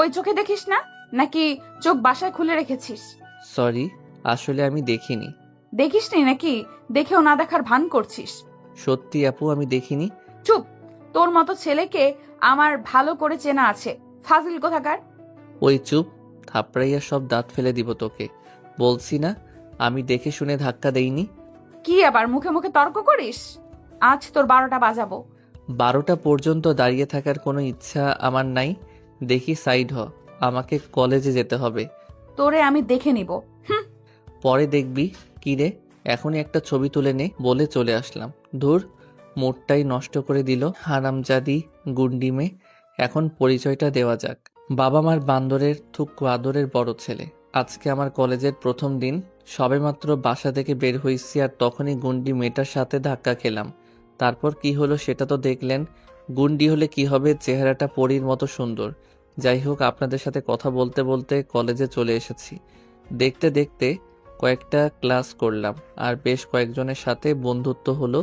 ওই চোখে দেখিস না, নাকি চোখ বাসায় খুলে রেখেছিস? সরি, আসলে আমি দেখিনি। দেখিসনি নাকি দেখেও না দেখার ভান করছিস? সত্যি আপু, আমি দেখিনি। চুপ! তোর মতো ছেলেকে আমার ভালো করে চেনা আছে, ফাজিল কোথাকার। ওই চুপ! থাপড়াইয়া সব দাঁত ফেলে দিব তোকে। বলছি না আমি দেখে শুনে ধাক্কা দেইনি। কি আবার মুখে মুখে তর্ক করিস? আজ তোর 12টা বাজাবো। 12টা পর্যন্ত দাঁড়িয়ে থাকার কোনো ইচ্ছা আমার নাই। দেখি সাইড হ, আমাকে কলেজে যেতে হবে। তোরে আমি দেখে নিব। হুম। পরে দেখবি। কি রে, এখনই একটা ছবি তুলে নে বলে চলে আসলাম। ধুর, মুডটাই নষ্ট করে দিল হারামজাদি গুন্ডিমে। এখন পরিচয়টা দেওয়া যাক। বাবা মার বান্দরের থুকু আদরের বড় ছেলে। আজকে আমার কলেজের প্রথম দিন। সবেমাত্র বাসা থেকে বের হইছি আর তখনই গুন্ডি মেয়েটার সাথে ধাক্কা খেলাম। তারপর কি হলো সেটা তো দেখলেন। গুন্ডি হলে কি হবে, চেহারাটা পরীর মতো সুন্দর। যাই হোক, আপনাদের সাথে কথা বলতে বলতে কলেজে চলে এসেছি। দেখতে দেখতে কয়েকটা ক্লাস করলাম আর বেশ কয়েকজনের সাথে বন্ধুত্ব হলো।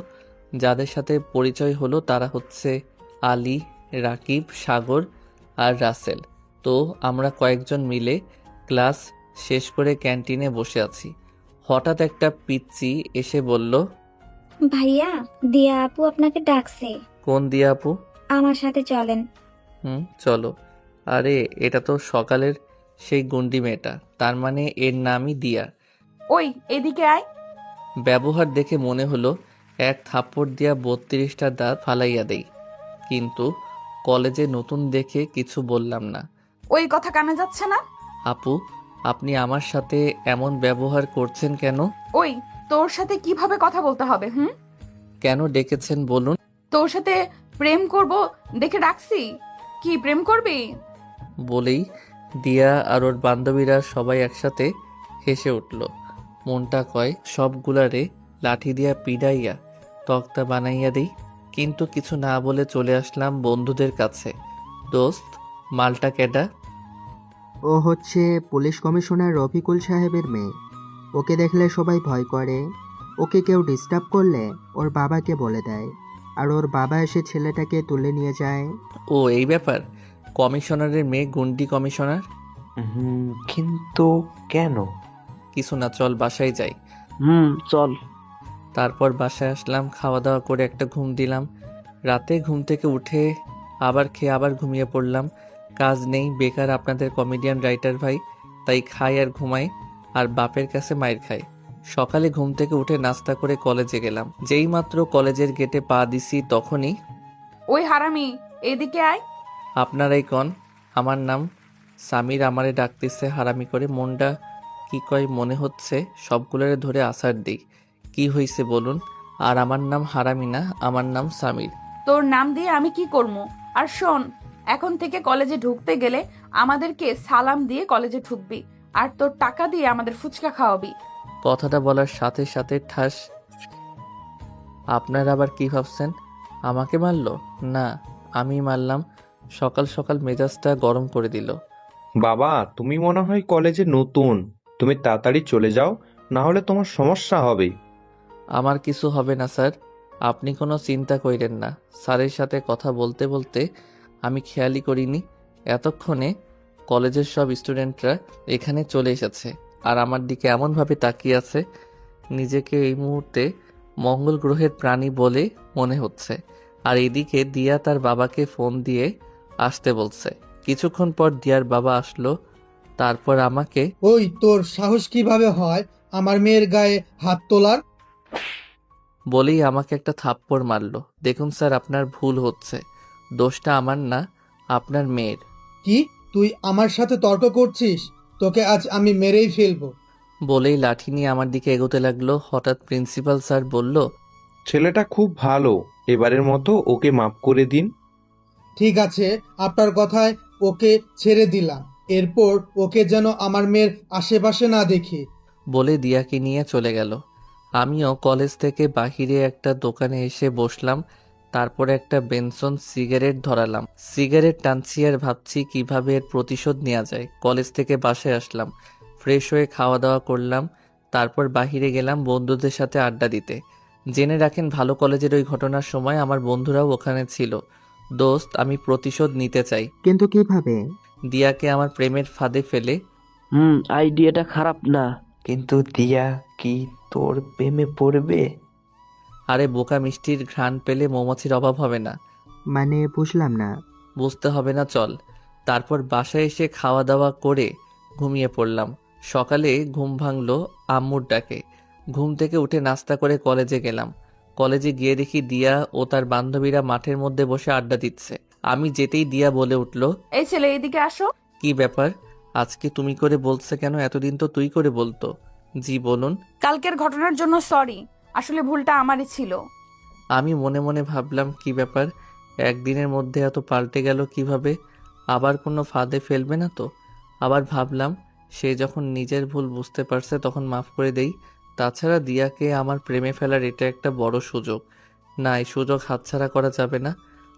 যাদের সাথে পরিচয় হলো তারা হচ্ছে আলী, রাকিব, সাগর আর রাসেল। তো আমরা কয়েকজন মিলে ক্লাস শেষ করে ক্যান্টিনে বসে আছি। হঠাৎ একটা পিচ্চি এসে বলল, ভাইয়া, দিয়া আপু আপনাকে ডাকছে। কোন দিয়া আপু? আমার সাথে চলেন। চলো। আরে এটা তো সকালের সেই গুন্ডি মেয়েটা, তার মানে এর নামই দিয়া। ওই এদিকে আয়। ব্যবহার দেখে মনে হলো এক থাপ্পড় দিয়া 32টা দাঁত ফালাইয়া দেই। কিন্তু কলেজে নতুন দেখে কিছু বললাম না। ওই কথা কানে যাচ্ছে না? আপু, আপনি আমার সাথে এমন ব্যবহার করছেন কেন? ওই, তোর সাথে কিভাবে কথা বলতে হবে? কেন ডেকেছেন বলুন? তোর সাথে প্রেম করব দেখে ডাকছি। কি প্রেম করবি? বলেই দিয়া আর ওর বান্ধবীরা সবাই একসাথে হেসে উঠল। মনটা কয় সবগুলারে লাঠি দিয়া পিডাইয়া তক্তা বানাইয়া দেই। কিন্তু কিছু না বলে চলে আসলাম বন্ধুদের কাছে। দোস্ত, মালটা কেডা? ও হচ্ছে পুলিশ কমিশনার রফিকুল সাহেবের মেয়ে। ওকে দেখলে সবাই ভয় করে। ওকে কেউ ডিস্টার্ব করলে ওর বাবাকে বলে দেয়, আর ওর বাবা এসে ছেলেটাকে তুলে নিয়ে যায়। ও এই ব্যাপার। কমিশনারের মেয়ে গুন্ডি কমিশনার? কিন্তু কেন? কিছু না, চল বাসায় যাই। চল। তারপর বাসায় আসলাম, খাওয়া দাওয়া করে একটা ঘুম দিলাম। রাতে ঘুম থেকে উঠে আবার খেয়ে আবার ঘুমিয়ে পড়লাম। কাজ নেই, বেকার আপনাদের কমেডিয়ান রাইটার ভাই, তাই খাই আর ঘুমাই আর বাপের কাছে মাইর খাই। সকালে ঘুম থেকে উঠে নাস্তা করে কলেজে গেলাম। যেই মাত্র কলেজের গেটে পা দিছি তখনই, ওই হারামি, এদিকে আয়। আপনারাই কন? আমার নাম সামির, আমারে ডাকতেছে হারামি করে। মনটা কি কয় মনে হচ্ছে সবগুলোরে ধরে আছাড় দেই। কি হইছে বলুন? আর আমার নাম হারামি না, আমার নাম সামির। তোর নাম দিয়ে আমি কি করবো? আর শোন, এখন থেকে কলেজে ঢুকতে গেলে আমাদেরকে সালাম দিয়ে কলেজে ঢুকবি, আর তোর টাকা দিয়ে আমাদের ফুচকা খাওয়াবি। কথাটা বলার সাথে সাথে ঠাস। আপনারা আবার কি ভাবছেন আমাকে মারলো? না, আমি মারলাম। সকাল সকাল মেজাজটা গরম করে দিল। বাবা, তুমি মনে হয় কলেজে নতুন। তুমি তাড়াতাড়ি চলে যাও, না হলে তোমার সমস্যা হবে। আমার কিছু হবে না স্যার, আপনি কোনো চিন্তা কইরেন না। স্যারের সাথে কথা বলতে বলতে আমি খেয়ালই করিনি এতক্ষণে কলেজের সব স্টুডেন্টরা এখানে চলে এসেছে আর আমার দিকে এমনভাবে তাকিয়ে আছে, নিজেকে এই মুহূর্তে মঙ্গল গ্রহের প্রাণী বলে মনে হচ্ছে। আর এদিকে দিয়া তার বাবাকে ফোন দিয়ে আসতে বলছে। কিছুক্ষণ পর দিয়ার বাবা আসলো, তারপর আমাকে ওই, তোর সাহস কিভাবে হয় আমার মেয়ের গায়ে হাত তোলার? বলেই আমাকে একটা থাপ্পড় মারলো। দেখুন স্যার, আপনার ভুল হচ্ছে, দোষটা আমার না, আপনার মেয়ের। কি, তুই আমার সাথে তর্ক করছিস? তোকে আজ আমি মেরেই ফেলবো। বলেই লাঠি নিয়ে আমার দিকে এগোতে লাগলো। হঠাৎ প্রিন্সিপাল স্যার বলল, ছেলেটা খুব ভালো, এবারের মতো ওকে মাফ করে দিন। ঠিক আছে, আপনার কথায় ওকে ছেড়ে দিলাম। এরপর ওকে যেন আমার মেয়ের আশেপাশে না দেখি। বলে দিয়াকে নিয়ে চলে গেল। আমিও কলেজ থেকে বাহিরে একটা দোকানে এসে বসলাম। তারপর একটা বেনসন সিগারেট ধরালাম। সিগারেট টানছি আর ভাবছি কিভাবে এর প্রতিশোধ নেওয়া যায়। কলেজ থেকে বাসায় আসলাম, ফ্রেশ হয়ে খাওয়া দাওয়া করলাম। তারপর বাহিরে গেলাম বন্ধুদের সাথে আড্ডা দিতে। জেনে রাখেন, ভালো কলেজের ওই ঘটনার সময় আমার বন্ধুরাও ওখানে ছিল। দোস্ত আমি প্রতিশোধ নিতে চাই। কিন্তু কিভাবে? দিয়াকে আমার প্রেমের ফাঁদে ফেলে। আইডিয়াটা খারাপ না, কিন্তু দিয়া কি তোর প্রেমে পড়বে? আরে বোকা, মিষ্টির ঘ্রাণ পেলে মৌমাছির অভাব হবে না। মানে বুঝলাম না। বুঝতে হবে না, চল। তারপর বাসায় এসে খাওয়া দাওয়া করে ঘুমিয়ে পড়লাম। সকালে ঘুম ভাঙলো আম্মুর ডাকে। ঘুম থেকে উঠে নাস্তা করে কলেজে গেলাম। কলেজে গিয়ে দেখি দিয়া ও তার বান্ধবীরা মাঠের মধ্যে বসে আড্ডা দিচ্ছে। আমি যেতেই দিয়া বলে উঠল, এই ছেলে এদিকে আসো। কি ব্যাপার, আজকে তুমি করে বলছে কেন? এতদিন তো তুই করে বলতো। জি বলুন। কালকের ঘটনার জন্য সরি, আসলে ভুলটা আমারই ছিল। আমি মনে মনে ভাবলাম, কি ব্যাপার, একদিনের মধ্যে এত পাল্টে গেল কিভাবে? আবার কোনো ফাঁদে ফেলবে না তো? আবার ভাবলাম, সে যখন নিজের ভুল বুঝতে পারছে তখন মাফ করে দেই। তাছাড়া দিয়াকে আমার প্রেমে ফেলার এটা একটা বড় সুযোগ। না, এই সুযোগ হাতছাড়া করা যাবে না।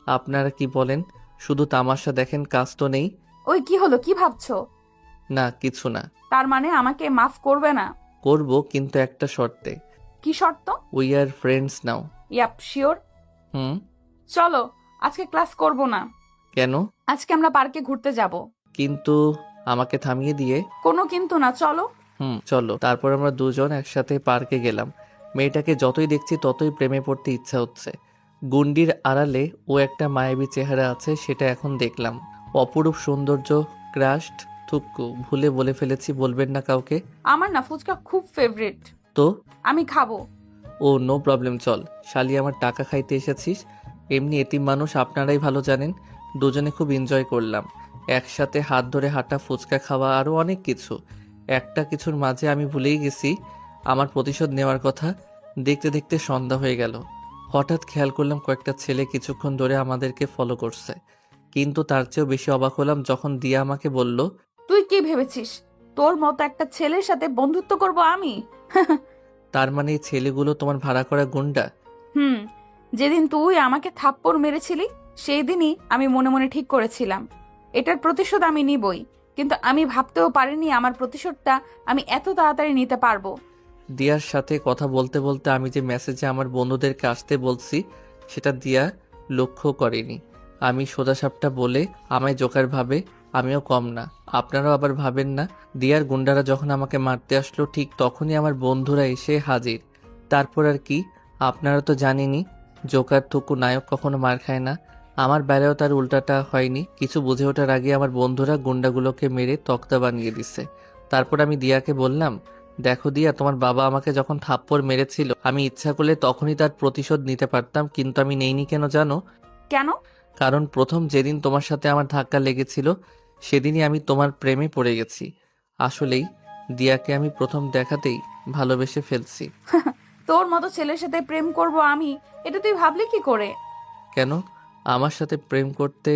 আপনারা কি বলেন? শুধু তামাশা দেখেন, কাজ তো নেই। ওই কি হলো, কি ভাবছো? না, কিছু না। তার মানে আমাকে মাফ করবে না? করব, কিন্তু একটা শর্তে। কি শর্ত? We are friends now. Yup, sure? Hmm. চলো, আজকে ক্লাস করব না। কেন? আজকে আমরা পার্কে ঘুরতে যাব। কিন্তু আমাকে থামিয়ে দিয়ে। কোনো কিন্তু না, চলো। চলো। তারপর আমরা দুজন একসাথে পার্কে গেলাম। মেয়েটাকে যতই দেখছি ততই প্রেমে পড়তে ইচ্ছা হচ্ছে। গুন্ডির আড়ালে ও একটা মায়াবী চেহারা আছে, সেটা এখন দেখলাম। অপরূপ সৌন্দর্য, ক্রাশড, থুক্কু, ভুলে বলে ফেলেছি, বলবেন না কাউকে। আমার না ফুচকা খুব ফেভারিট, তো আমি খাবো। ও নো প্রবলেম, চল। শালি, আমার টাকা খাইতে এসেছিস? এমনি এতিম মানুষ, আপনারাই ভালো জানেন। দুজনে খুব এনজয় করলাম, একসাথে হাত ধরে হাঁটা, ফুচকা খাওয়া, আরও অনেক কিছু। একটা কিছুর মাঝে আমি ভুলেই গেছি আমার প্রতিশোধ নেওয়ার কথা। দেখতে দেখতে সন্ধ্যা হয়ে গেল। হঠাৎ খেয়াল করলাম কয়েকটা ছেলে কিছুক্ষণ ধরে আমাদেরকে ফলো করছে। কিন্তু তার চেয়েও বেশি অবাক হলাম যখন দিয়া আমাকে বলল, তুই কি ভেবেছিস তোর মতো একটা ছেলের সাথে বন্ধুত্ব করব আমি? তার মানে এই ছেলেগুলো তোমার ভাড়া করা গুন্ডা? হুম, যেদিন তুই আমাকে থাপ্পড় মেরেছিলি সেই দিনই আমি মনে মনে ঠিক করেছিলাম এটার প্রতিশোধ আমি নিবই, কিন্তু আমি ভাবতেও পারিনি আমার প্রতিশোধটা আমি এত তাড়াতাড়ি নিতে পারবো। দিয়ার সাথে কথা বলতে বলতে আমি যে মেসেজে আমার বন্ধুদেরকে আসতে বলছি সেটা দিয়া লক্ষ্য করেনি। আমি সোজাসাপটা বলে আমায় জোকার ভাবে, আমিও কম না। আপনারাও আবার ভাবেন না। দিয়ার গুন্ডারা যখন আমাকে মারতে আসলো ঠিক তখনই আমার বন্ধুরা এসে হাজির। তারপর আর কি, আপনারা তো জানেনই, জোকার থুকু নায়ক কখনো মার খায় না। আমার বেলায়ও তার উল্টাটা হয়নি। কিছু বুঝে ওঠার আগে আমার বন্ধুরা গুন্ডাগুলোকে মেরে তক্তা বানিয়ে দিছে। তারপর আমি দিয়াকে বললাম, দেখো দিয়া, তোমার বাবা আমাকে যখন থাপ্পড় মেরেছিল আমি ইচ্ছা করলে তখনই তার প্রতিশোধ নিতে পারতাম, কিন্তু আমি নেইনি। কেন জানো? কেন? কারণ প্রথম যেদিন তোমার সাথে আমার ধাক্কা লেগেছিল সেদিনই আমি তোমার প্রেমে পড়ে গেছি। আসলেই দিয়াকে আমি প্রথম দেখাতেই ভালোবেসে ফেলছি। তোর মতো ছেলের সাথে প্রেম করব আমি, এটা তুই ভাবলি কি করে? কেন? আমার সাথে প্রেম করতে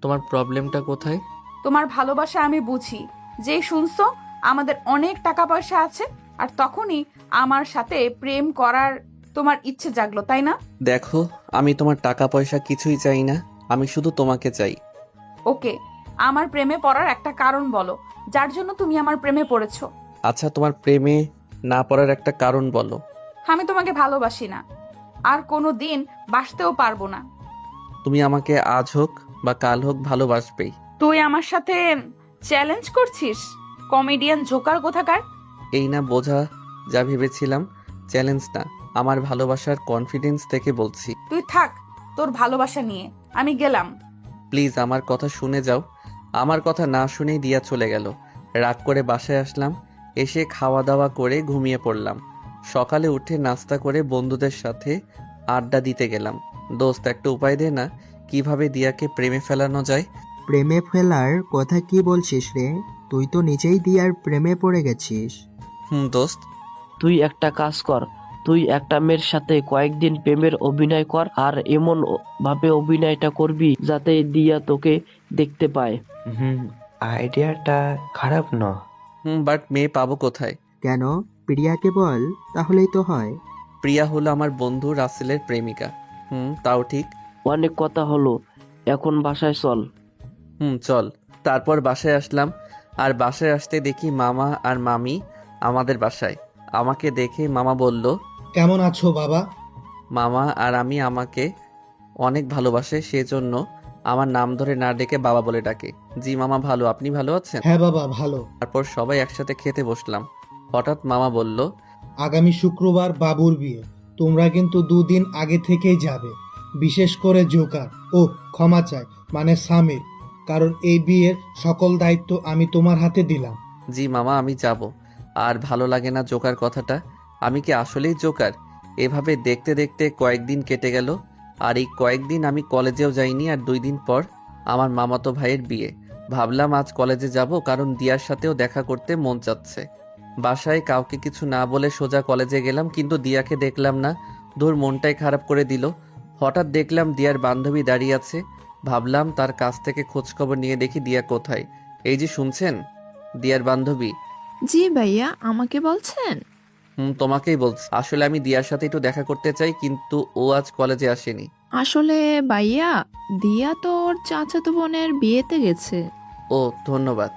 তোমার প্রবলেমটা কোথায়? তোমার ভালোবাসা আমি বুঝি। যেই শুনছো আমাদের অনেক টাকা পয়সা আছে আর তখনই আমার সাথে প্রেম করার তোমার ইচ্ছে জাগলো, তাই না? দেখো, আমি তোমার টাকা পয়সা কিছুই চাই না, আমি শুধু তোমাকে চাই। ওকে, আমার প্রেমে পড়ার একটা কারণ বলো যার জন্য তুমি আমার প্রেমে পড়েছো। আচ্ছা, তোমার প্রেমে না পড়ার একটা কারণ বলো। আমি তোমাকে ভালোবাসি না, আর কোনো দিন বাসতেও পারবো না। তুমি আমাকে আজ হোক বা কাল হোক ভালোবাসবেই। তুই আমার সাথে চ্যালেঞ্জ করছিস? কমেডিয়ান জোকার কোথাকার। এই না বোঝা যা ভেবেছিলাম, চ্যালেঞ্জ না, আমার ভালোবাসার কনফিডেন্স থেকে বলছি। তুই থাক তোর ভালোবাসা নিয়ে, আমি গেলাম। প্লিজ আমার কথা শুনে যাও। আমার কথা না শুনেই দিয়া চলে গেল। রাগ করে বাসায় আসলাম, এসে খাওয়া দাওয়া করে ঘুমিয়ে পড়লাম। সকালে উঠে নাস্তা করে বন্ধুদের সাথে আড্ডা দিতে গেলাম। দোস্ত, একটা উপায় দে না, কিভাবে দিয়াকে প্রেমে ফেলানো যায়? প্রেমে ফেলার কথা কি বলছিস রে? তুই তো নিজেই দিয়ার প্রেমে পড়ে গেছিস। দোস্ত। তুই একটা কাজ কর, তুই একটা মেয়ের সাথে কয়েকদিন প্রেমের অভিনয় কর, আর এমন ভাবে অভিনয়টা করবি যাতে দিয়া তোকে দেখতে পায়। আইডিয়াটা খারাপ না। বাট মেয়ে পাবো কোথায়? কেন? প্রিয়াকে বল, তাহলেই তো হয়। প্রিয়া হলো আমার বন্ধু রাসেলের প্রেমিকা। তাও ঠিক। অনেক কথা হলো, এখন বাসায় চল। চল। তারপর বাসায় আসলাম, আর বাসায় আসতে দেখি মামা আর মামি আমাদের বাসায়। আমাকে দেখে মামা বলল, কেমন আছো বাবা? মামা আর আমি আমাকে অনেক ভালোবাসে, সেজন্য আমার নাম ধরে না ডেকে বাবা বলে ডাকে। জি মামা ভালো, আপনি ভালো আছেন? হ্যাঁ বাবা ভালো। তারপর সবাই একসাথে খেতে বসলাম। হঠাৎ মামা বলল, আগামী শুক্রবার বাবুর বিয়ে, তোমরা কিন্তু 2 দিন আগে থেকেই যাবে। বিশেষ করে জোকার, ও ক্ষমা চাই, মানে সামির, কারণ এই বিয়ের সকল দায়িত্ব আমি তোমার হাতে দিলাম। জি মামা আমি যাব। আর ভালো লাগে না জোকার কথাটা। আমি কি আসলেই জোকার? এভাবে দেখতে দেখতে কয়েকদিন কেটে গেল। আর এই কয়েকদিন আমি কলেজেও যাইনি। আর 2 দিন পর আমার মামাতো ভাইয়ের বিয়ে। ভাবলাম আজ কলেজে যাব, কারণ দিয়ার সাথেও দেখা করতে মন চাচ্ছে। বাসায় কাউকে কিছু না বলে সোজা কলেজে গেলাম, কিন্তু দিয়াকে দেখলাম না। ধুর, মনটাই খারাপ করে দিল। হঠাৎ দেখলাম দিয়ার বান্ধবী দাঁড়িয়ে আছে। ভাবলাম তার কাছ থেকে খোঁজখবর নিয়ে দেখি দিয়া কোথায়। এই যে শুনছেন, দিয়ার বান্ধবী। জি ভাইয়া, আমাকে বলছেন? তোমাকেই বলছি। আসলে আমি দিয়ার সাথে একটু দেখা করতে চাই, কিন্তু ও আজ কলেজে আসেনি। আসলে ভাইয়া, দিয়া তোর চাচাতো বোনের বিয়েতে গেছে। ও ধন্যবাদ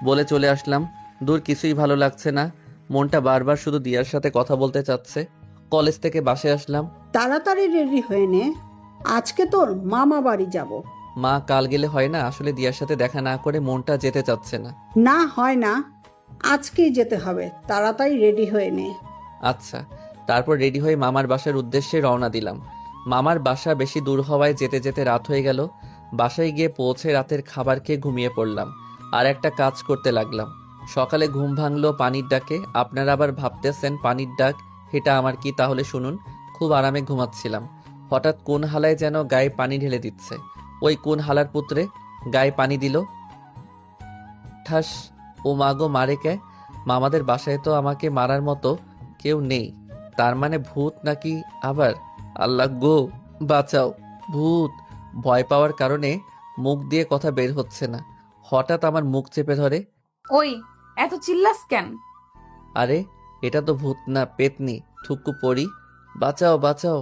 বলে চলে আসলাম। দূর, কিছুই ভালো লাগছে না। মনটা বারবার শুধু দিয়ার সাথে কথা বলতে চাচ্ছে। কলেজ থেকে বাসায় আসলাম। তাড়াতাড়ি রেডি হয়ে নে, আজকে তোর মামা বাড়ি যাব। মা, কাল গেলে হয় না? আসলে দিয়ার সাথে দেখা না করে মনটা যেতে চাচ্ছে না। না হয় না, আজকেই যেতে হবে, তাড়াতাড়ি রেডি হয়ে নে। আচ্ছা। তারপর রেডি হয়ে মামার বাসার উদ্দেশ্যে রওনা দিলাম। মামার বাসা বেশি দূর হওয়ায় যেতে যেতে রাত হয়ে গেল। বাসায় গিয়ে পৌঁছে রাতের খাবার খেয়ে ঘুমিয়ে পড়লাম। আর একটা কাজ করতে লাগলাম। সকালে ঘুম ভাঙলো পানির ডাকে। আপনারা আবার ভাবতেছেন পানির ডাক এটা আমার কি? তাহলে শুনুন। খুব আরামে ঘুমাচ্ছিলাম। হঠাৎ কোন হালায় যেন গায়ে পানি ঢেলে দিচ্ছে। ওই কোন হালার পুত্রে গায়ে পানি দিল। ঠাস! ও মাগো, মারে কে? মামাদের বাসায় তো আমাকে মারার মতো কেউ নেই। তার মানে ভূত নাকি আবার? আল্লাহ গো, বাঁচাও! ভূত! ভয় পাওয়ার কারণে মুখ দিয়ে কথা বের হচ্ছে না। হঠাৎ আমার মুখ চেপে ধরে। ওই, এত চিল্লাস কেন? আরে, এটা তো ভূত না, পেতনি। থুকু পড়ি, বাঁচাও বাঁচাও!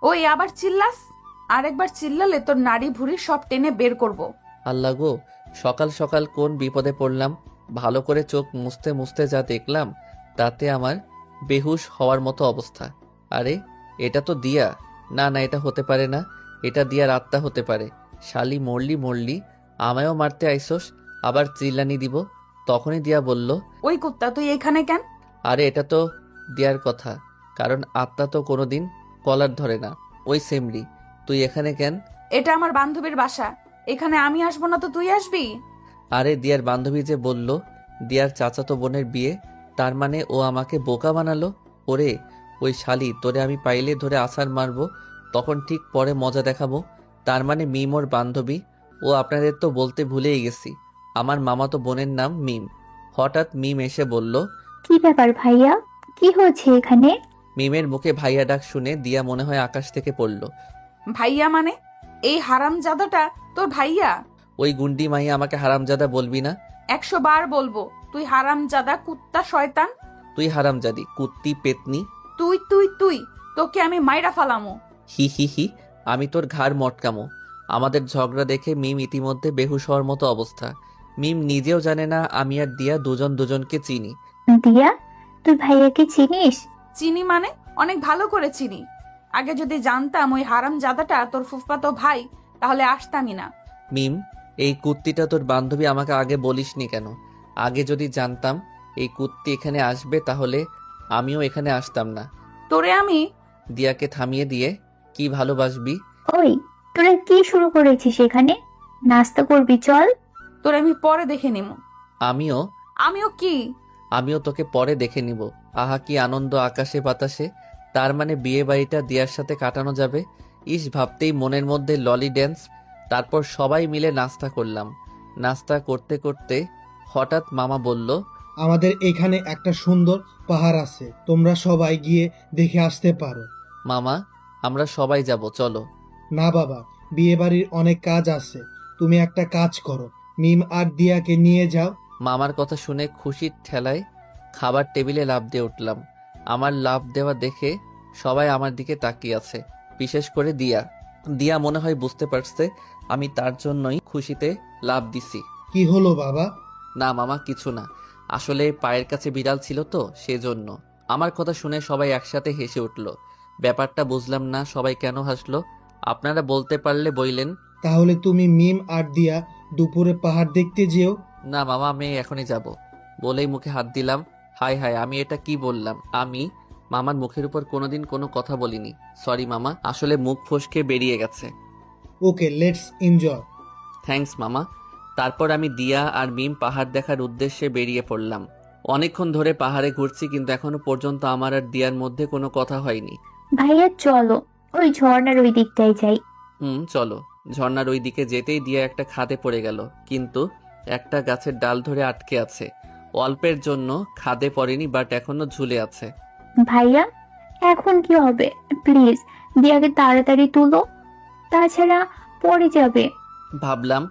ওই আবার চিল্লাস? আরেকবার চিল্লালে তোর নাড়ি ভুড়ি সব টেনে বের করব। আল্লাহ গো, সকাল সকাল কোন বিপদে পড়লাম! ভালো করে চোখ মুছতে মুছতে যা দেখলাম, তাতে আমার বেহুশ হওয়ার মতো অবস্থা। আরে, এটা তো দিয়া। না না, এটা হতে পারে না। এটা দিয়ার আত্মা হতে পারে। শালি মরলি মরলি, আমায়ও মারতে আইসোস, আবার চিল্লানি দিব। তখনই দিয়া বলল, ওই কুত্তা, তুই এখানে কেন? আরে এটা তো দিয়ার কথা, কারণ আত্মা তো কোনোদিন কলার ধরে না। ওই সেমরি, তুই এখানে কেন? এটা আমার বান্ধবীর বাসা, এখানে আমি আসবো না তো তুই আসবি? আরে দিয়ার বান্ধবী যে বলল দিয়ার চাচাতো বোনের বিয়ে, তার মানে ও আমাকে বোকা বানালো। ওরে, ওই শালি, তোরে আমি পাইলে ধরে আছাড় মারবো, তখন ঠিক পরে মজা দেখাবো। তার মানে মিম ওর বান্ধবী। ও আপনাদের তো বলতে ভুলেই গেছি, আমার মামাতো বোনের নাম মিম। হঠাৎ মিম এসে বলল। কি ব্যাপার ভাইয়া, কি হয়েছে এখানে? মিমের মুখে ভাইয়া ডাক শুনে দিয়া মনে হয় আকাশ থেকে পড়ল। ভাইয়া মানে? এই হারামজাদাটা তোর ভাইয়া? ওই গুন্ডি মাইয়া আমাকে হারামজাদা বলবি না। 100 বার বলবো, তুই হারামজাদা, কুত্তা, শয়তান। তুই হারামজাদি, কুত্তি, পেতনি। তুই তুই তুই তোকে আমি মাইরা ফালামো। হি হি হি, আমি তোর ঘাড় মটকামো। আমাদের ঝগড়া দেখে মিম ইতিমধ্যে বেহুশ হওয়ার মতো অবস্থা। মিম নিজেও জানে না আমি আর দিয়া দুজন দুজনকে চিনি। দিয়া, তুই ভাইয়াকে চিনিস? চিনি মানে? অনেক ভালো করে চিনি। আগে যদি জানতাম ওই হারামজাদাটা তোর ফুফাতো ভাই, তাহলে আসতামই না। মিম, এই কুত্তিটা তোর বান্ধবী, আমাকে আগে বলিসনি কেন? আগে যদি জানতাম এই কুত্তি এখানে আসবে, তাহলে আমিও এখানে আসতাম না। তোরে আমি। দিয়াকে থামিয়ে দিয়ে, কি ভালোবাসবি? ওই, তোরা কি শুরু করেছিস এখানে? নাস্তা করবি, চল। তোরে আমি পরে দেখে নিব। আমিও আমিও কি? আমিও তোকে পরে দেখে নিব। আহা, কি আনন্দ আকাশে বাতাসে! তার মানে বিয়ে বাড়িটা দিয়ার সাথে কাটানো যাবে। ইস, ভাবতেই মনের মধ্যে ললি ড্যান্স। তারপর সবাই মিলে নাস্তা করলাম। নাস্তা করতে করতে হঠাৎ মামা বলল, আমাদের এখানে একটা সুন্দর পাহাড় আছে, তোমরা সবাই গিয়ে দেখে আসতে পারো। মামা, আমরা সবাই যাব, চলো। না বাবা, বিয়ে বাড়ির অনেক কাজ আছে, তুমি একটা কাজ করো, মিম আর দিয়াকে নিয়ে যাও। মামার কথা শুনে খুশির ঠেলায় খাবার টেবিলে লাফ দিয়ে উঠলাম। আমার লাফ দেওয়া দেখে সবাই আমার দিকে তাকিয়ে আছে, বিশেষ করে দিয়া। দিয়া মনে হয় বুঝতে পারছে আমি তার জন্যই খুশিতে লাফ দিছি। কি হলো বাবা? না মামা, কিছু না। আসলে পায়ের কাছে বিড়াল ছিল তো, সেজন্য। আমার কথা শুনে সবাই একসাথে হেসে উঠল। ব্যাপারটা বুঝলাম না, সবাই কেন হাসলো। আপনারা বলতে পারলে বইলেন। তাহলে তুমি মিম আর দিয়া দুপুরে পাহাড় দেখতে যেও। না মামা, আমি এখনই যাব। বলেই মুখে হাত দিলাম। হায় হায়, আমি এটা কি বললাম? আমি মামার মুখের উপর কোনোদিন কোনো কথা বলিনি। সরি মামা, আসলে মুখ ফসকে বেরিয়ে গেছে। ওকে, লেটস এনজয়। থ্যাঙ্কস মামা। তারপর আমি দিয়া আর মিম পাহাড় দেখার উদ্দেশ্যে বেরিয়ে পড়লাম। অনেকক্ষণ ধরে পাহাড়ে ঘুরছি, কিন্তু এখনো পর্যন্ত আমার আর দিয়ার মধ্যে কোনো কথা হয়নি। ভাইয়া চলো, ওই ঝর্ণার ওই দিকটাই যাই। চলো। ঝর্ণার ওই দিকে যেতেই দিয়া একটা খাদে পড়ে গেল, কিন্তু একটা গাছের ডাল ধরে আটকে আছে। অল্পের জন্য খাদে পড়েনি, বাট এখনো ঝুলে আছে। ভাইয়া এখন কি হবে? প্লিজ দিয়াকে তাড়াতাড়ি তুলো, তাছাড়া পড়ে যাবে। ভাবলাম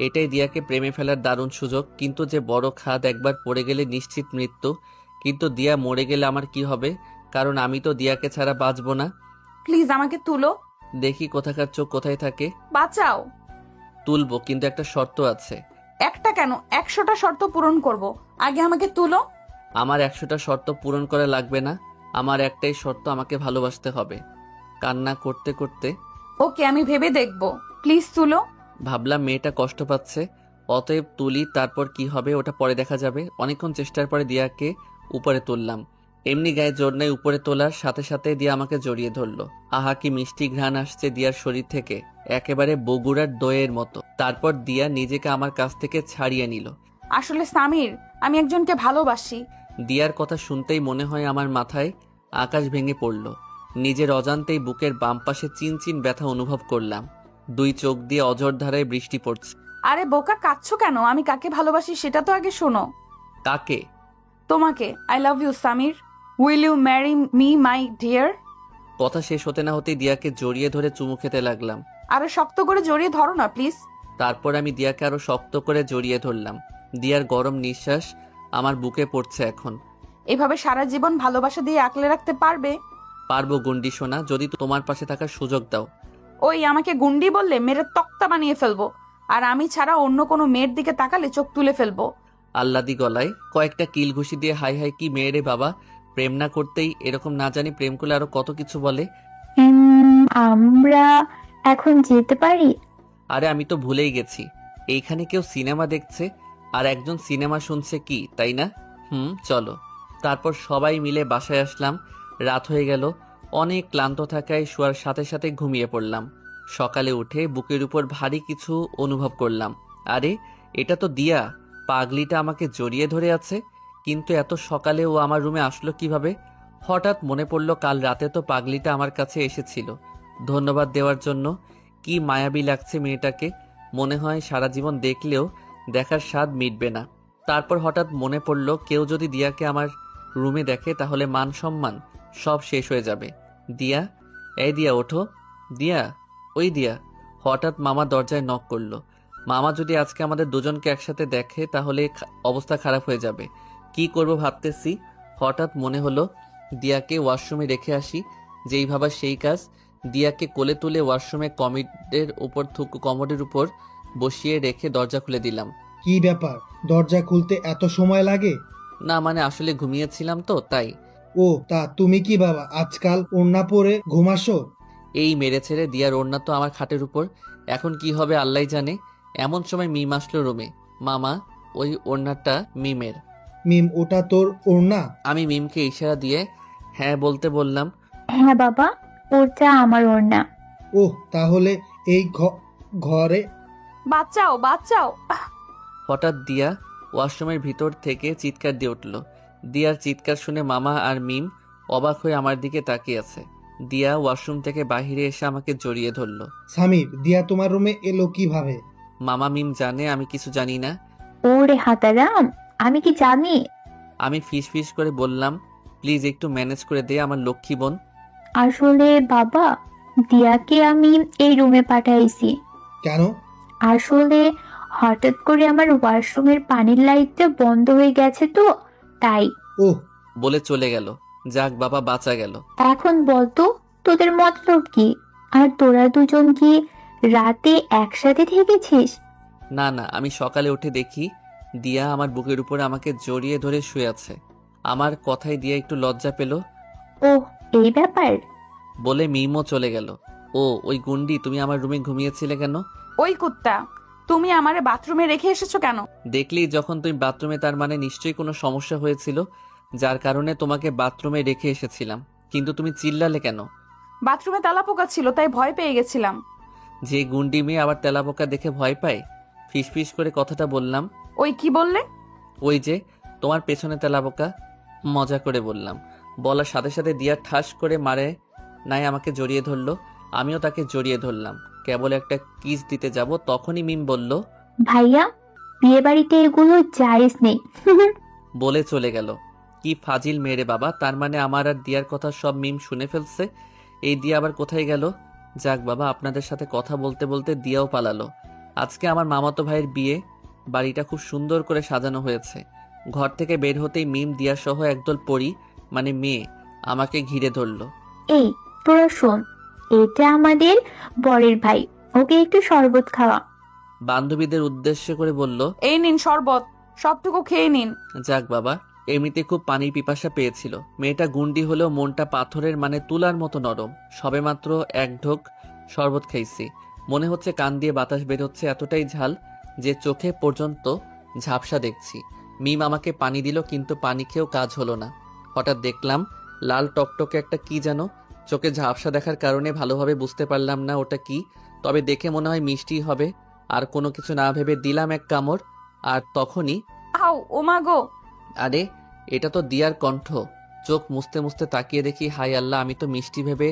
এটাই দিয়াকে প্রেমে ফেলার দারুণ সুযোগ, কিন্তু যে বড় খাদ, একবার পড়ে গেলে নিশ্চিত মৃত্যু। কিন্তু দিয়া মরে গেলে আমার কি হবে? কারণ আমি তো দিয়াকে ছাড়া বাঁচবো না। প্লিজ আমাকে তুলো। দেখি কোথাকার চোখ কোথায় থাকে। বাঁচাও। তুলবো, কিন্তু একটা শর্ত আছে। একটা কেন, 100টা শর্ত পূরণ করব। আগে আমাকে তুলো। আমার 100টা শর্ত পূরণ করা লাগবে না। আমার একটাই শর্ত, আমাকে ভালোবাসতে হবে। কান্না করতে করতে ওকে, আমি ভেবে দেখব। প্লিজ তুলো। ভাবলাম মেয়েটা কষ্ট পাচ্ছে, অতএব তুলি, তারপর কি হবে ওটা পরে দেখা যাবে। অনেকক্ষণ চেষ্টার পরে দিয়াকে উপরে তুললাম। এমনি গায়ে জোর নেই, উপরে তোলার সাথে সাথে দিয়া আমাকে জড়িয়ে ধরলো। আহা, কি মিষ্টি ঘ্রাণ আসছে দিয়ার শরীর থেকে, একেবারে বগুড়ার দইয়ের মতো। তারপর দিয়া নিজেকে আমার কাছ থেকে ছাড়িয়ে নিল। আসলে সামির, আমি একজনকে ভালোবাসি। দিয়ার কথা শুনতেই মনে হয় আমার মাথায় আকাশ ভেঙে পড়ল। নিজের অজান্তেই বুকের বাম পাশে চিনচিন ব্যথা অনুভব করলাম। দুই চোখ দিয়ে অঝর ধারায় বৃষ্টি পড়ছে। আরে বোকা, কাঁদছো কেন? আমি কাকে ভালোবাসি সেটা তো আগে শোনো। কাকে? তোমাকে। I love you Samir. Will you marry me my dear? কথা শেষ হতে না হতেই দিয়াকে জড়িয়ে ধরে চুমু খেতে লাগলাম। আরে শক্ত করে জড়িয়ে ধরো না প্লিজ। তারপর আমি দিয়াকে আরো শক্ত করে জড়িয়ে ধরলাম। দিয়ার গরম নিঃশ্বাস আমার বুকে পড়ছে এখন। এভাবে সারা জীবন ভালোবাসা দিয়ে আঁকলে রাখতে পারবে? পারবো গুন্ডি সোনা, যদি তোমার পাশে থাকার সুযোগ দাও। ওই আমাকে গুন্ডি বললে মেরে তক্তা বানিয়ে ফেলবো, আর আমি ছাড়া অন্য কোনো মেয়ের দিকে তাকালে চোখ তুলে ফেলবো। আল্লাদি গলায় কয়েকটা কিল ঘুষি দিয়ে হাই হাই, কি মেয়ে রে বাবা! প্রেম না করতেই এরকম, না জানি প্রেম করলে আরো কত কিছু বলে। আমরা এখন যেতে পারি? আরে আমি তো ভুলেই গেছি, এইখানে কেউ সিনেমা দেখছে আর একজন সিনেমা শুনছে, কি তাই না? চলো। তারপর সবাই মিলে বাসায় আসলাম। রাত হয়ে গেল। অনেক ক্লান্ত থাকায় শোয়ার সাথে সাথে ঘুমিয়ে পড়লাম। সকালে উঠে বুকের উপর ভারী কিছু অনুভব করলাম। আরে এটা তো দিয়া, পাগলিটা আমাকে জড়িয়ে ধরে আছে। কিন্তু এত সকালে ও আমার রুমে আসলো কিভাবে? হঠাৎ মনে পড়ল কাল রাতে তো পাগলিটা আমার কাছে এসেছিল ধন্যবাদ দেওয়ার জন্য। কি মায়াবী লাগছে মেয়েটাকে, মনে হয় সারা জীবন দেখলেও দেখার স্বাদ মিটবে না। তারপর হঠাৎ মনে পড়ল কেউ যদি দিয়াকে আমার রুমে দেখে তাহলে মান সম্মান সব শেষ হয়ে যাবে। দিয়া, এই দিয়া ওঠো। দিয়া, ওই দিয়া। হঠাৎ মামা দরজায় নক করলো। মামা যদি আজকে আমাদের দুজনকে একসাথে দেখে তাহলে অবস্থা খারাপ হয়ে যাবে। কি করব ভাবতেছি, হঠাৎ মনে হলো দিয়াকে ওয়াশরুমে রেখে আসি। যেই ভাবা সেই কাজ। দিয়াকে কোলে তুলে ওয়াশরুমে কমোডের উপর বসিয়ে রেখে দরজা খুলে দিলাম। কি ব্যাপার, দরজা খুলতে এত সময় লাগে? না মানে আসলে ঘুমিয়েছিলাম তো তাই। ও তা তুমি কি বাবা আজকাল ওড়না পরে ঘুমাসো? এই মেরে ছেড়ে দিয়ার ওড়না তো আমার খাটের উপর, এখন কি হবে আল্লাহ জানে। এমন সময় মিম আসলো রুমে। মামা, ওই ওড়নাটা মিমের। মিম, ওটা তোর ওড়না? আমি মিমকে ইশারা দিয়ে হ্যাঁ বলতে বললাম। হ্যাঁ বাবা, ওটা আমার ওড়না। ওহ, তাহলে এই ঘরে বাঁচাও, বাঁচাও। হঠাৎ দিয়া ওয়াশরুমের ভিতর থেকে চিৎকার দিয়ে উঠল। দিয়ার চিৎকার শুনে মামা আর মিম অবাক হয়ে আমার দিকে তাকিয়ে আছে। দিয়া ওয়াশরুম থেকে বাহিরে এসে আমাকে জড়িয়ে ধরল। সামির, দিয়া তোমার রুমে এলো কিভাবে? মামা মিম জানে, আমি কিছু জানি না। ওরে হাতারাম, আমি কি জানি? আমি ফিস ফিস করে বললাম, প্লিজ একটু ম্যানেজ করে দে আমার লক্ষ্মী বোন। আসলে বাবা, দিয়াকে আমি এই রুমে পাঠাইছি। কেন? আসলে হঠাৎ করে আমার ওয়াশরুমের পানির লাইটটা বন্ধ হয়ে গেছে তো তাই। ওহ, বলে চলে গেল। যাক বাবা, বাঁচা গেল। এখন বলতো তোদের মতলব কি? আর তোরা দুজন কি রাতে একসাথে থেকেছিস? না না, আমি সকালে উঠে দেখি দিয়া আমার বুকের উপরে আমাকে জড়িয়ে ধরে শুয়ে আছে। আমার কথায় দিয়া একটু লজ্জা পেল। ওহ, এই ব্যাপার। বলে মিমও চলে গেল। ও ও ওই গুন্ডি, তুমি আমার রুমে ঘুমিয়েছিলে কেন? ওই কুত্তা, তুমি আমারে বাথরুমে রেখে এসেছো কেন? দেখলি যখন তুমি বাথরুমে, তার মানে নিশ্চয়ই কোনো সমস্যা হয়েছিল, যার কারণে তোমাকে বাথরুমে রেখে এসেছিলাম। কিন্তু তুমি চিল্লালে কেন? বাথরুমে তেলাপোকা ছিল, তাই ভয় পেয়ে গেছিলাম। যে গুন্ডি মেয়ে আবার তেলাপোকা দেখে ভয় পায়? ফিসফিস করে কথাটা বললাম। ওই কি বললে? ওই যে তোমার পেছনে তেলাপোকা, মজা করে বললাম। বলার সাথে সাথে দিয়া ঠাস করে মারে নাই আমাকে জড়িয়ে ধরলো। আমিও তাকে জড়িয়ে ধরলাম। কেবল একটা কিস দিতে যাব, তখনই মিম বলল, ভাইয়া, বিয়ে বাড়িতে এগুলো জায়েজ নেই। বলে চলে গেল। কি ফাজিল মেরে বাবা, তার মানে আমার আর দিয়ার কথা সব মিম শুনে ফেলছে। এই দিয়া আবার কোথায় গেল? যাক বাবা, আপনাদের সাথে কথা বলতে বলতে দিয়াও পালালো। আজকে আমার মামাতো ভাইয়ের বিয়ে, বাড়িটা খুব সুন্দর করে সাজানো হয়েছে। ঘর থেকে বের হতেই মিম, দিয়া সহ একদল পরী, মানে মেয়ে, আমাকে ঘিরে ধরলো। এই তোরা শোন, এটা আমাদের বরের ভাই, ওকে একটু শরবত খাওয়া। বান্ধবীদের উদ্দেশ্য করে বলল, এই নিন শরবত, সবটুকু খেয়ে নিন। যাক বাবা, এমনিতে খুব পানির পিপাসা পেয়েছিল। মেয়েটা গুন্ডি হলেও মনটা পাথরের, মানে তুলার মতো নরম। সবেমাত্র এক ঢোক শরবত খাইছি, মনে হচ্ছে কান দিয়ে বাতাস বের হচ্ছে, এতটাই ঝাল যে চোখে পর্যন্ত ঝাপসা দেখছি। মিম আমাকে পানি দিল, কিন্তু পানি খেয়েও কাজ হলো না। হঠাৎ দেখলাম লাল টকটকে একটা কি যেন, চোখে ঝাপসা দেখার কারণে ভালোভাবে বুঝতে পারলাম না ওটা কি, তবে দেখে মনে হয় মিষ্টি হবে। আর কোনো কিছু না ভেবে দিলাম এক কামড়, আর তখনই আও ওমা গো! আরে, এটা তো দিয়ার কণ্ঠ। চোখ মুছতে মুছতে তাকিয়ে দেখি, হাই আল্লাহ, আমি তো মিষ্টি ভেবে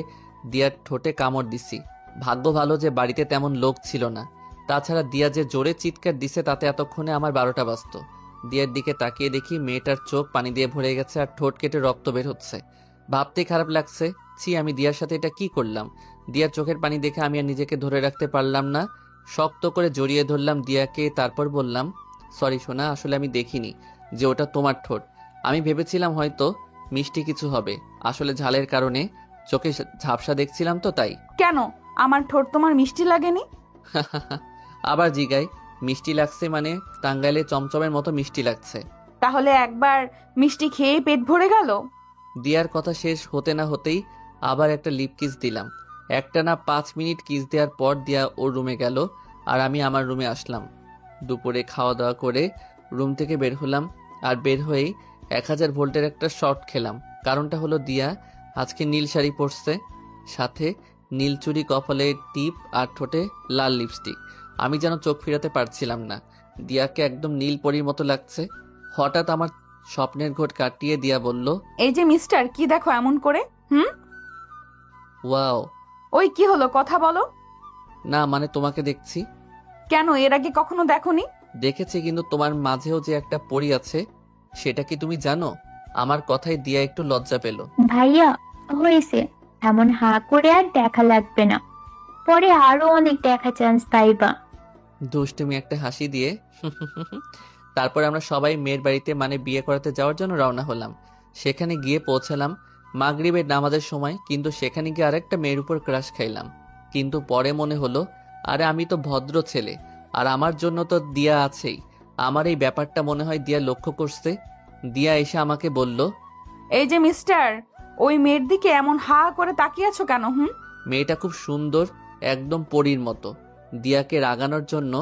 দিয়ার ঠোঁটে কামড় দিছি। ভাগ্য ভালো যে বাড়িতে তেমন লোক ছিল না। তাছাড়া দিয়া যে জোরে চিৎকার দিছে, তাতে এতক্ষণে আমার 12টা বাজতো। দিয়ার দিকে তাকিয়ে দেখি মেয়েটার চোখ পানি দিয়ে ভরে গেছে আর ঠোঁট কেটে রক্ত বের হচ্ছে। ভাবতেই খারাপ লাগছে। ছি, আমি দিয়ার সাথে এটা কি করলাম? দিয়ার চোখের পানি দেখে আমি আর নিজেকে ধরে রাখতে পারলাম না। শক্ত করে জড়িয়ে ধরলাম দিয়াকে, তারপর বললাম, সরি সোনা, আসলে আমি দেখিনি যে ওটা তোমার ঠোঁট। আমি ভেবেছিলাম হয়তো মিষ্টি কিছু হবে, আসলে ঝালের কারণে চোখে ঝাপসা দেখছিলাম তো তাই। কেন আমার ঠোঁট তোমার মিষ্টি লাগেনি? আবার জিগাই, মিষ্টি লাগছে মানে টাঙ্গাইলে চমচমের মতো মিষ্টি লাগছে। তাহলে একবার মিষ্টি খেয়ে পেট ভরে গেল? দিয়ার কথা শেষ হতে না হতেই আবার একটা লিপ কিস দিলাম। একটানা 5 মিনিট কিস দেওয়ার পর দিয়া ওর রুমে গেল, আর আমি আমার রুমে আসলাম। দুপুরে খাওয়া দাওয়া করে রুম থেকে বের হলাম, আর বের হয়েই 1000 ভোল্টের একটা শর্ট খেলাম। কারণটা হলো দিয়া আজকে নীল শাড়ি পরছে, সাথে নীল চুড়ি, কপালে টিপ আর ঠোঁটে লাল লিপস্টিক। আমি যেন চোখ ফিরাতে পারছিলাম না, দিয়াকে একদম নীল পরীর মতো লাগছে। হঠাৎ আমার স্বপ্নের ঘোট কাটিয়ে দিয়া বলল, এই যে মিস্টার, কি দেখো এমন করে? ওয়াও। ওই কি হলো, কথা বলো। না মানে তোমাকে দেখছি। কেন, এর আগে কখনো দেখোনি? দেখেছি, কিন্তু তোমার মাঝেও যে একটা পরী আছে, সেটা কি তুমি জানো? আমার কথায় দিয়া একটু লজ্জা পেল। ভাইয়া, হয়েছে, এমন হা করে আর দেখা লাগবে না, পরে আরো অনেক দেখা চান্স পাইবা। দুষ্টুমি একটা হাসি দিয়ে তারপর আমরা সবাই মেয়ের বাড়িতে, মানে বিয়ে করাতে যাওয়ার জন্য রওনা হলাম। সেখানে গিয়ে পৌঁছালাম মাগরিবের নামাজের সময়, কিন্তু সেখানে গিয়ে আরেকটা মেয়ের উপর ক্রাশ খাইলাম। কিন্তু পরে মনে হলো, আরে আমি তো ভদ্র ছেলে, আর আমার জন্য তো দিয়া আছেই। আমার এই ব্যাপারটা মনে হয় দিয়া লক্ষ্য করছে। দিয়া এসে আমাকে বলল, এই যে মিস্টার, ওই মেয়ের দিকে এমন হা করে তাকিয়ে আছো কেন? মেয়েটা খুব সুন্দর, একদম পরীর মতো। দিয়াকে রাগানোর জন্য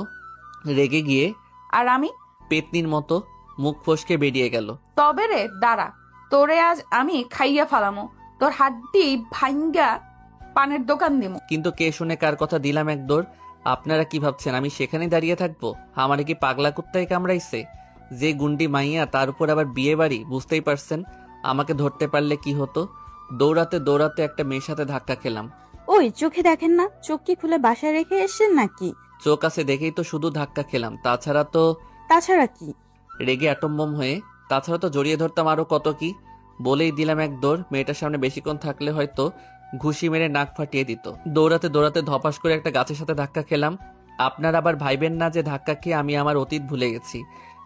রেগে গিয়ে আর আমি পেতনির মতো মুখ ফসকে বেরিয়ে গেল। তবে রে দাঁড়া, তোরে আজ আমি খাইয়া ফালামো, তোর হাড্ডি ভাঙ্গা পানের দোকান দিমু। কিন্তু কে শুনে কার কথা দিলাম এক দৌড়। আপনারা কি ভাবছেন আমি সেখানে দাঁড়িয়ে থাকবো? আমারে কি পাগলা কুত্তায় কামড়াইছে? যে গুন্ডি মাইয়া, তার উপর আবার বিয়ে বাড়ি, বুঝতেই পারছেন আমাকে ধরতে পারলে কি হতো। দৌড়াতে দৌড়াতে একটা মেয়ের সাথে ধাক্কা খেলাম। ওই চোখে দেখেন না, চোখ কি খুলে বাসায় রেখে এসেছেন নাকি? চোখ আছে দেখেই তো শুধু ধাক্কা খেলাম, তাছাড়া কি রেগে অ্যাটম হয়ে, তাছাড়া তো জড়িয়ে ধরতাম আরো কত কি। বলেই দিলাম এক দৌড়। মেয়েটার সামনে বেশিক্ষণ থাকলে হয়তো ঘুষি মেরে নাক ফাটিয়ে দিত। দৌড়াতে দৌড়াতে ধপাস করে একটা গাছের সাথে ধাক্কা খেলাম। আপনার আবার ভাইবেন না যে ধাক্কা খেয়ে আমি আমার অতীত ভুলে গেছি,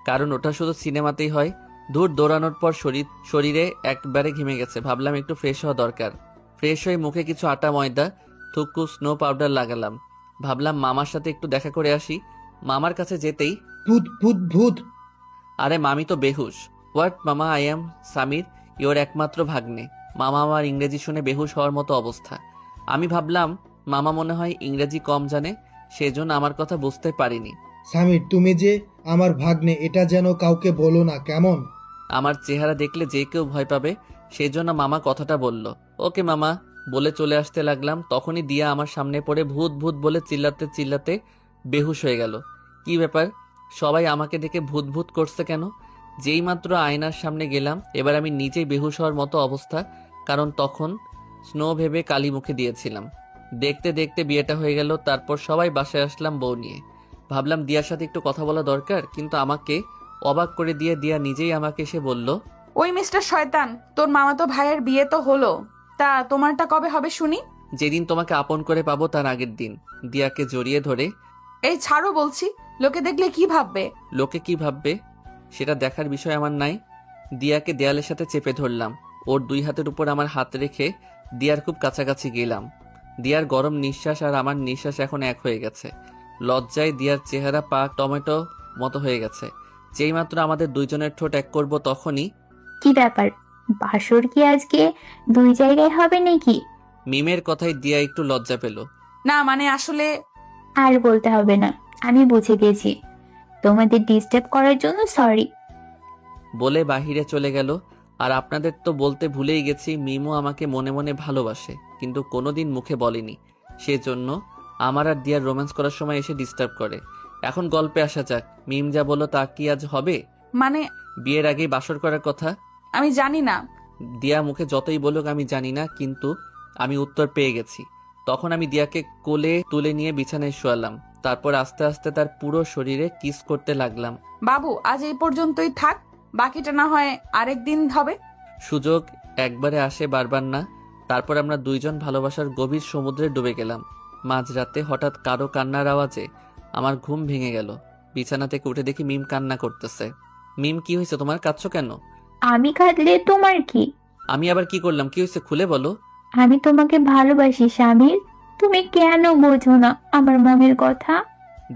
কারণ ওটা শুধু সিনেমাতেই হয়। দূর দৌড়ানোর পর শরীরে একবারে ঘেমে গেছে। ভাবলাম একটু ফ্রেশ হওয়া দরকার। ফ্রেশ হয়ে মুখে কিছু আটা ময়দা, থুকু স্নো পাউডার লাগালাম। ভাবলাম মামার সাথে একটু দেখা করে আসি। মামার কাছে যেতেই, ভূত ভূত ভূত। আরে মামি তো বেহুশ। হোয়াট মামা, আই এম সামির, ইওর একমাত্র ভাগ্নে। মামা আমার ইংরেজি শুনে বেহুশ হওয়ার মতো অবস্থা। আমি ভাবলাম মামা মনে হয় ইংরেজি কম জানে, সেজন্য আমার কথা বুঝতে পারিনি। সামির, তুমি যে আমার ভাগ্নে এটা যেন কাউকে বলো না, কেমন? আমার চেহারা দেখলে যে কেউ ভয় পাবে, সেজন্য মামা কথাটা বলল। ওকে মামা বলে চলে আসতে লাগলাম, তখনই দিয়া আমার সামনে পড়ে ভূত ভূত বলে চিল্লাতে চিল্লাতে বেহুশ হয়ে গেল। কি ব্যাপার, সবাই আমাকে দেখে ভূত ভূত করছে কেন? যেই মাত্র আয়নার সামনে গেলাম, এবার আমি নিজেই বেহুশ হওয়ার মতো অবস্থা, কারণ তখন স্নো ভেবে কালি মুখে দিয়েছিলাম। দেখতে দেখতে বিয়েটা হয়ে গেল, তারপর সবাই বাসায় আসলাম বউ নিয়ে। ভাবলাম দিয়ার সাথে একটু কথা বলা দরকার, কিন্তু আমাকে অবাক করে দিয়ে দিয়া নিজেই আমাকে এসে বলল, ওই মিস্টার শয়তান, তোর মামাতো ভাইয়ের বিয়ে তো হলো, তা তোমারটা কবে হবে শুনি? যেদিন তোমাকে আপন করে পাবো তার আগের দিন। দিয়াকে জড়িয়ে ধরে, এই ছাড়ো বলছি, লোকে দেখলে কি ভাববে? লোকে কি ভাববে সেটা দেখার বিষয় আমার নাই। দিয়াকে দেয়ালের সাথে চেপে ধরলাম, ওর দুই হাতের উপর আমার হাত রেখে দিয়ার খুব কাছাকাছি গেলাম। দিয়ার গরম নিঃশ্বাস আর আমার নিঃশ্বাস এখন এক হয়ে গেছে। লজ্জায় দিয়ার চেহারা পা টমেটো মতো হয়ে গেছে। যেই মাত্র আমাদের দুইজনের ঠোঁট এক করব, তখনই কি ব্যাপার, বাসর কি আজকে 2 জায়গায় হবে নাকি? মিমের কথায় দিয়া একটু লজ্জা পেল। না মানে আসলে আর বলতে হবে না, আমি বুঝে গেছি। তোমাদের ডিস্টার্ব করার জন্য সরি। বলে বাহিরে চলে গেল। আর আপনাদের তো বলতে ভুলেই গেছি, মিমও আমাকে মনে মনে ভালোবাসে, কিন্তু কোনোদিন মুখে বলেনি। সেজন্য আমার আর দিয়ার রোম্যান্স করার সময় এসে ডিস্টার্ব করে। এখন গল্পে আসা যাক। মিম যা বলল তা কি আজ হবে? মানে বিয়ের আগেই বাসর করার কথা। আমি জানি না। দিয়া মুখে যতই বলুক আমি জানি না, কিন্তু আমি উত্তর পেয়ে গেছি। তখন আমি দিয়াকে কোলে তুলে নিয়ে বিছানায় শোয়ালাম, তারপর আস্তে আস্তে তার পুরো শরীরে কিস করতে লাগলাম। বাবু আজ এই পর্যন্তই থাক, বাকিটা না হয় আরেকদিন হবে। সুযোগ একবারে আসে, বারবার না। তারপর আমরা দুইজন ভালোবাসার গভীর সমুদ্রে ডুবে গেলাম। মাঝরাতে হঠাৎ কারো কান্নার আওয়াজে আমার ঘুম ভেঙে গেল। বিছানা থেকে উঠে দেখি মিম কান্না করতেছে। মিম, কি হয়েছে তোমার, কাঁদছো কেন? আমি কাঁদলে তোমার কি? আমি আবার কি করলাম, কি হয়েছে খুলে বলো। আমি তোমাকে ভালোবাসি শামির, তুমি কেন বোঝো না আমার মনের কথা?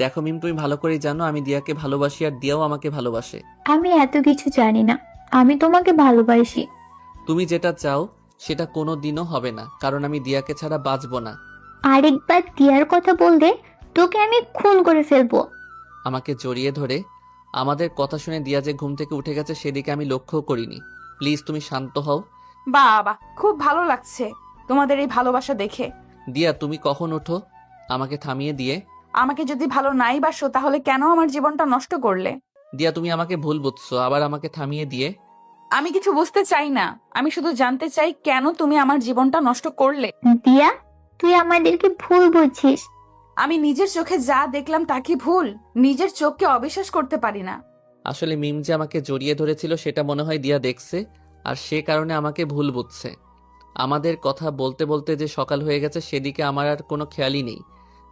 দেখো মিম, তুমি ভালো করেই জানো আমি দিয়াকে ভালোবাসি, আর দিয়াও আমাকে ভালোবাসে। আমি এত কিছু জানি না, আমি তোমাকে ভালোবাসি। তুমি যেটা চাও সেটা কোনো দিনও হবে না, কারণ আমি দিয়াকে ছাড়া বাঁচবো না। আরেকবার দিয়ার কথা বললে তোকে আমি খুন করে ফেলবো। আমাকে জড়িয়ে ধরে আমাদের কথা শুনে দিয়া যে ঘুম থেকে উঠে গেছে সেদিকে আমি লক্ষ্যও করিনি। প্লিজ তুমি শান্ত হও। বাবা খুব ভালো লাগছে তোমাদের এই ভালোবাসা দেখে। দিয়া তুমি কখন ওঠো? আমাকে থামিয়ে দিয়ে। আমাকে যদি ভালো নাই বাসো তাহলে কেন আমার জীবনটা নষ্ট করলে? দিয়া তুমি আমাকে ভুল বুঝছো, আবার আমাকে থামিয়ে দিয়ে। আমি কিছু বুঝতে চাই না, আমি শুধু জানতে চাই কেন তুমি আমার জীবনটা নষ্ট করলে। দিয়া, তুই আমাদেরকে ভুল বুঝছিস। আমি নিজের চোখে যা দেখলাম তা কি ভুল? নিজের চোখকে অবিশ্বাস করতে পারি না। আসলে মিম যে আমাকে জড়িয়ে ধরেছিল সেটা মনে হয় দিয়া দেখছে, আর সে কারণে আমাকে ভুল বুঝছে। আমাদের কথা বলতে বলতে যে সকাল হয়ে গেছে সেদিকে আমার আর কোনো খেয়ালই নেই।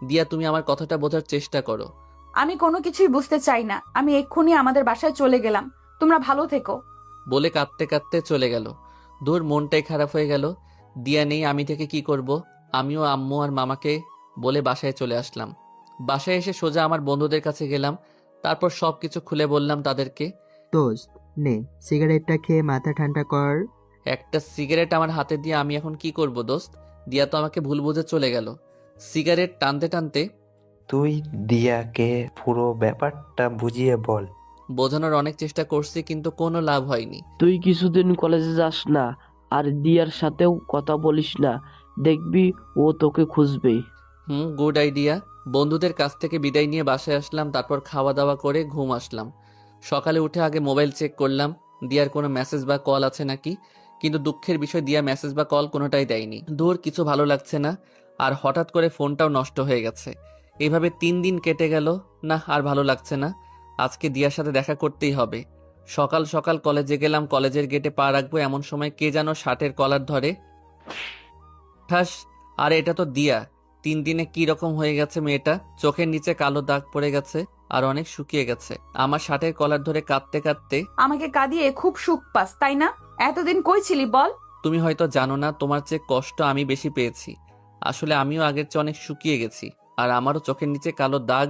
দিয়া তুমি আমার কথাটা বোঝার চেষ্টা করো। আমি কোনো কিছুই বুঝতে চাই না, আমি এক্ষুনি আমাদের বাসায় চলে গেলাম, তোমরা ভালো থেকো। বলে কাঁদতে কাঁদতে চলে গেল। দূর, মনটাই খারাপ হয়ে গেল। দিয়া নেই, আমি থেকে কি করব? আমিও আম্মু আর মামাকে বলে বাসায় চলে আসলাম। বাসায় এসে সোজা আমার বন্ধুদের কাছে গেলাম, তারপর সবকিছু খুলে বললাম তাদেরকে। দোস্ত, নে সিগারেটটা খেয়ে মাথা ঠান্ডা কর। একটা সিগারেট আমার হাতে দিয়ে আমি এখন কি করব দোস্ত? দিয়া তো আমাকে ভুল বুঝে চলে গেল। সিগারেট টানতে টানতে তুই দিয়াকে পুরো ব্যাপারটা বুঝিয়ে বল। বোঝানোর অনেক চেষ্টা করছি, কিন্তু কোনো লাভ হয়নি। তুই কিছুদিন কলেজে যাস না, আর দিয়ার সাথেও কথা বলিস না, দেখবি ও তোকে খুঁজবেই। Good idea. বন্ধুদের কাছ থেকে বিদায় নিয়ে বাসায় আসলাম, তারপর খাওয়া দাওয়া করে ঘুম আসলাম। সকালে উঠে আগে মোবাইল চেক করলাম দিয়ার কোনো মেসেজ বা কল আছে নাকি, কিন্তু দুঃখের বিষয় দিয়া মেসেজ বা কল কোনোটাই দেয়নি। দূর, কিছু ভালো লাগছে না। আর হঠাৎ করে ফোনটাও নষ্ট হয়ে গেছে। এভাবে 3 দিন কেটে গেল। না, আর ভালো লাগছে না। আজকে দিয়ার সাথে দেখা করতেই হবে। সকাল সকাল কলেজে গেলাম, কলেজের গেটে পা রাখবো এমন সময় কে যেন শার্টের কলার ধরে। ঠাস! আর এটা তো দিয়া। 3 দিনে কি রকম হয়ে গেছে মেয়েটা, চোখের নিচে কালো দাগ পড়ে গেছে আর অনেক শুকিয়ে গেছে। আমার শার্টের কলার ধরে কাঁদতে কাঁদতে, আমাকে কাঁদিয়ে খুব সুখ পাস তাই না? এতদিন কই ছিলি বল? তুমি হয়তো জানো না, তোমার চেয়ে কষ্ট আমি বেশি পেয়েছি। আসলে আমিও আগের চেয়ে অনেক শুকিয়ে গেছি, আর আমারও চোখের নিচে কালো দাগ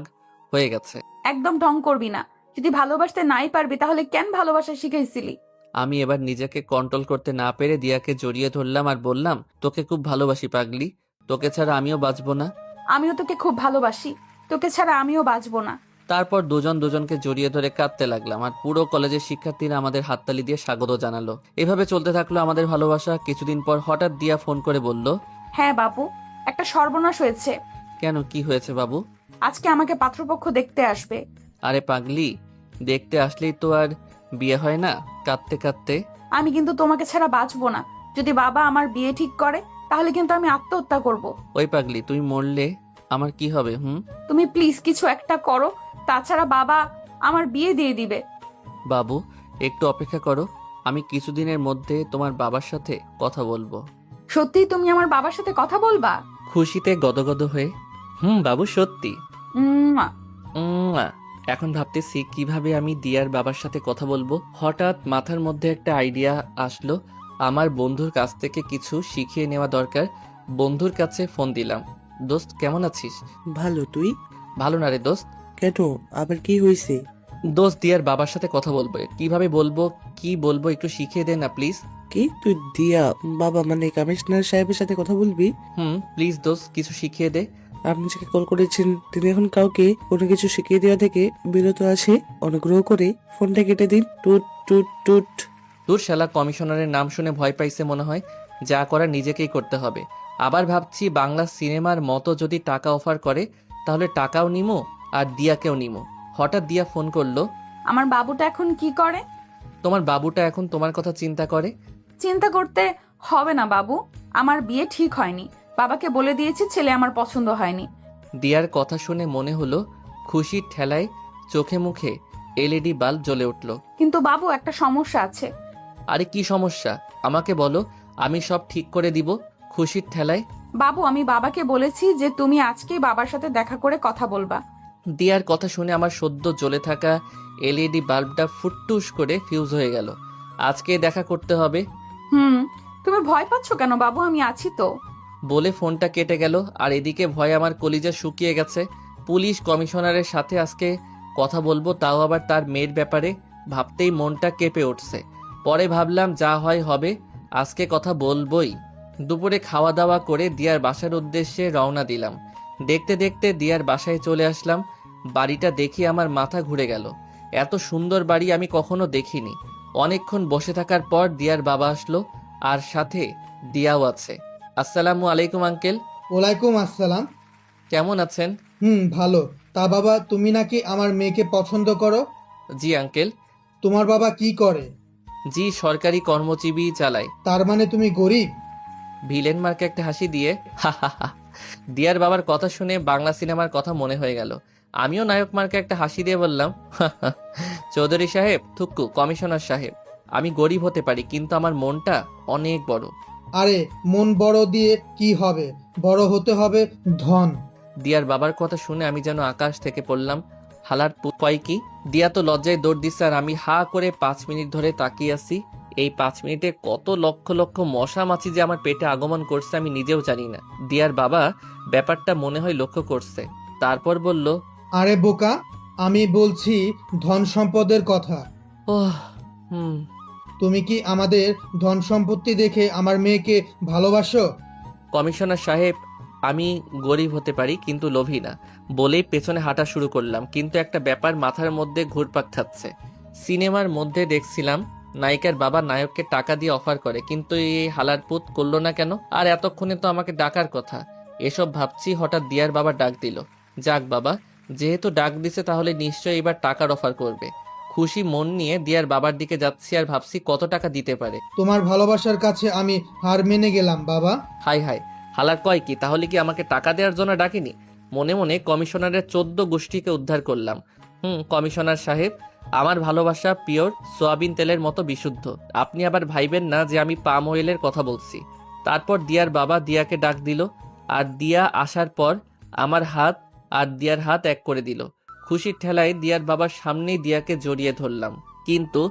হয়ে গেছে। একদম ঢং করবি না। যদি ভালোবাসতে নাই পারবি তাহলে কেন ভালোবাসা শিখাইছিলি? আমি এবার নিজেকে কন্ট্রোল করতে না পেরে দিয়াকে জড়িয়ে ধরলাম আর বললাম, তোকে খুব ভালোবাসি পাগলি। তোকে ছাড়া আমিও বাঁচবো না। আমিও তোকে খুব ভালোবাসি, তোকে ছাড়া আমিও বাঁচবো না। তারপর দুজন দুজনকে জড়িয়ে ধরে কাঁদতে লাগলাম, আর পুরো কলেজের শিক্ষার্থীরা আমাদের হাততালি দিয়ে স্বাগত জানালো। এভাবে চলতে থাকলো আমাদের ভালোবাসা। কিছুদিন পর হঠাৎ দিয়া ফোন করে বলল, হ্যাঁ বাবু, একটা সর্বনাশ হয়েছে। কেন, কি হয়েছে বাবু? আজকে আমাকে পাত্রপক্ষ দেখতে আসবে। আরে পাগলি, দেখতে আসলেই তো আর বিয়ে হয় না? কাঁদতে কাঁদতে, আমি কিন্তু তোমাকে ছাড়া বাঁচবো না। যদি বাবা আমার বিয়ে ঠিক করে তাহলে কিন্তু আমি আত্মহত্যা করব। ওই পাগলি, তুই মরলে আমার কি হবে? তুমি প্লিজ কিছু একটা করো, তাছাড়া বাবা আমার বিয়ে দিয়ে দিবে। বাবু, একটু অপেক্ষা করো, আমি কিছুদিনের মধ্যে তোমার বাবার সাথে কথা বলবো। সত্যি তুমি আমার বাবার সাথে কথা বলবা? খুশিতে গদগদ হয়ে বাবু সত্যি। উম্মা। উম্মা। এখন ভাবতেছি কিভাবে আমি দিয়ার বাবার সাথে কথা বলবো। হঠাৎ মাথার মধ্যে একটা আইডিয়া আসলো, আমার বন্ধুর কাছ থেকে কিছু শিখিয়ে নেওয়া দরকার। বন্ধুর কাছে ফোন দিলাম। দোস্ত, কেমন আছিস? ভালো, তুই? ভালো না রে দোস্ত। কেন, আবার কি হয়েছে? দোস্ত, দিয়ার বাবার সাথে কথা বলবো, কিভাবে বলবো, কি বলবো একটু শিখিয়ে দে না প্লিজ। কি, তুই দিয়া বাবা মানে কমিশনার সাহেবের সাথে কথা বলবি? প্লিজ দোস্ত, কিছু শিখিয়ে দে। আপনি যাকে কল করেছেন তিনি এখন কাউকে কোনো কিছু শিখিয়ে দেওয়া থেকে বিরত আছে। অনুগ্রহ করে ফোনটা কেটে দিন। টুট টুট টুট। তোর শালা কমিশনারের নাম শুনে ভয় পাইছে মনে হয়। যা করার নিজেকেই করতে হবে। আবার ভাবছি বাংলা সিনেমার মতো যদি টাকা অফার করে তাহলে টাকাও নিমো আর দিয়াকেও নিমো। হঠাৎ দিয়া ফোন করলো, আমার বাবুটা এখন কি করে? তোমার বাবুটা এখন তোমার কথা চিন্তা করে। চিন্তা করতে হবে না বাবু, আমার বিয়ে ঠিক হয়নি। বাবাকে বলে দিয়েছি ছেলে আমার পছন্দ হয়নি। দিয়ার কথা শুনে মনে হলো খুশির ঠেলায় চোখে মুখে এলইডি বাল্ব জ্বলে উঠল। কিন্তু বাবু, একটা সমস্যা আছে। আরে কি সমস্যা আমাকে বলো, আমি সব ঠিক করে দিব। খুশির ঠেলায়? বাবু, আমি বাবাকে বলেছি যে তুমি আজকেই বাবার সাথে দেখা করে কথা বলবা। দিয়ার কথা শুনে আমার সদ্য জ্বলে থাকা এলইডি বাল্বটা ফুটটুস করে ফিউজ হয়ে গেল। আজকে দেখা করতে হবে। তুমি ভয় পাচ্ছ কেন বাবু? আমি আছি তো। বলে ফোনটা কেটে গেল। আর এদিকে ভয়ে আমার কলিজা শুকিয়ে গেছে। পুলিশ কমিশনারের সাথে আজকে কথা বলবো, তাও আবার তার মেয়ের ব্যাপারে। ভাবতেই মনটা কেঁপে উঠছে। পরে ভাবলাম যা হয় হবে, আজকে কথা বলবোই। দুপুরে খাওয়া দাওয়া করে দিয়ার বাসার উদ্দেশ্যে রওনা দিলাম। দেখতে দেখতে দিয়ার বাসায় চলে আসলাম। বাড়িটা দেখে আমার মাথা ঘুরে গেল। এত সুন্দর বাড়ি আমি কখনো দেখিনি। অনেকক্ষণ বসে থাকার পর দিয়ার বাবা আসলো, আর সাথে দিয়াও আছে। আসসালামু আলাইকুম আঙ্কেল। ওয়ালাইকুম আসসালাম। কেমন আছেন? ভালো। তা বাবা, তুমি নাকি আমার মেয়েকে পছন্দ করো? জি আঙ্কেল। তোমার বাবা কি করে? জি, সরকারি কর্মজীবী চালায়। তার মানে তুমি গরিব? ভিলেন মার্কে একটা হাসি দিয়ে দিয়ার বাবার কথা শুনে বাংলা সিনেমার কথা মনে হয়ে গেল। আমিও নায়ক মার্কে একটা হাসি দিয়ে বললাম, চৌধুরী সাহেব, থুক্কু কমিশনার সাহেব, আমি গরিব হতে পারি কিন্তু আমার মনটা অনেক বড়। আরে মন বড় দিয়ে কি হবে, বড় হতে হবে ধন। দিয়ার বাবার কথা শুনে আমি যেন আকাশ থেকে পড়লাম। হালার কয় কি? দিয়া তো লজ্জায় দৌড় দিচ্ছে, আর আমি হা করে 5 মিনিট ধরে তাকিয়ে আছি। এই 5 মিনিটে কত লক্ষ লক্ষ মশা মাছি যে আমার পেটে আগমন করছে আমি নিজেও জানি না। দিয়ার বাবা ব্যাপারটা মনে হয় লক্ষ্য করছে। তারপর বলল, আরে বোকা, আমি বলছি ধন সম্পদের কথা। ওহ তুমি কি আমাদের ধন সম্পত্তি দেখে আমার মেয়েকে ভালোবাসো? কমিশনার সাহেব, আমি গরিব হতে পারি কিন্তু লোভী না, বলেই পেছনে হাঁটা শুরু করলাম। কিন্তু একটা ব্যাপার মাথার মধ্যে ঘুরপাক খাচ্ছে। সিনেমার মধ্যে দেখছিলাম নায়িকার বাবা নায়ককে টাকা দিয়ে অফার করে, কিন্তু এই হালার পুত করলো না কেন? আর এতক্ষণে তো আমাকে ডাকার কথা। এসব ভাবছি, হঠাৎ দিয়ার বাবা ডাক দিল। যাক বাবা, যেহেতু ডাক দিছে তাহলে নিশ্চয়ই এবার টাকার অফার করবে। খুশি মন নিয়ে দিয়ার বাবার দিকে যাচ্ছি আর ভাবছি কত টাকা দিতে পারে। তোমার ভালোবাসার কাছে আমি হার মেনে গেলাম বাবা। হাই হাই, হালার কয় কি? তাহলে কি আমাকে টাকা দেওয়ার জন্য ডাকেনি? মনে মনে কমিশনারের 14 গোষ্ঠীকে উদ্ধার করলাম। কমিশনার সাহেব, আমার ভালোবাসা পিওর সোয়াবিন তেলের মতো বিশুদ্ধ। আপনি আবার ভাইবেন না যে আমি পাম অয়েলের কথা বলছি। তারপর দিয়ার বাবা দিয়াকে ডাক দিল, আর দিয়া আসার পর আমার হাত আর দিয়ার হাত এক করে দিল। খুশির ঠেলায় দিয়ার বাবার সামনেই দিয়াকে জড়িয়ে ধরলাম। কিন্তু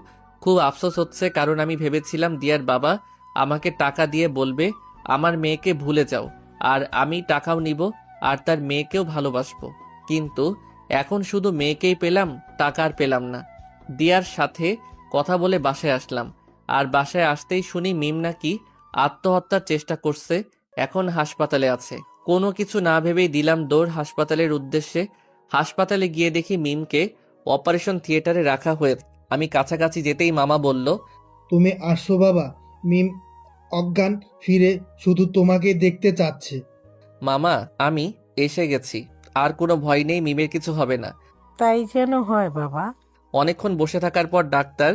খুব আফসোস হচ্ছে, কারণ আমি ভেবেছিলাম দিয়ার বাবা আমাকে টাকা দিয়ে বলবে আমার মেয়েকে ভুলে যাও, আর আমি টাকাও নিব আর তার মেয়েকেও ভালোবাসবো। কিন্তু এখন শুধু মেয়েকেই পেলাম, টাকা আর পেলাম না। দিয়ার সাথে কথা বলে বাসায় আসলাম, আর বাসায় আসতেই শুনি মিম নাকি আত্মহত্যার চেষ্টা করছে, এখন হাসপাতালে আছে। কোনো কিছু না ভেবেই দিলাম দৌড় হাসপাতালের উদ্দেশ্যে। হাসপাতালে গিয়ে দেখি মিমকে অপারেশন থিয়েটারে রাখা হয়েছে। আমি কাছাকাছি যেতেই মামা বলল, তুমি আসো বাবা, মিম অজ্ঞান ফিরে শুধু তোমাকে দেখতে চাচ্ছে। মামা আমি এসে গেছি, আর কোনো ভয় নেই, মিমের কিছু হবে না। তাই যেন হয় বাবা। অনেকক্ষণ বসে থাকার পর ডাক্তার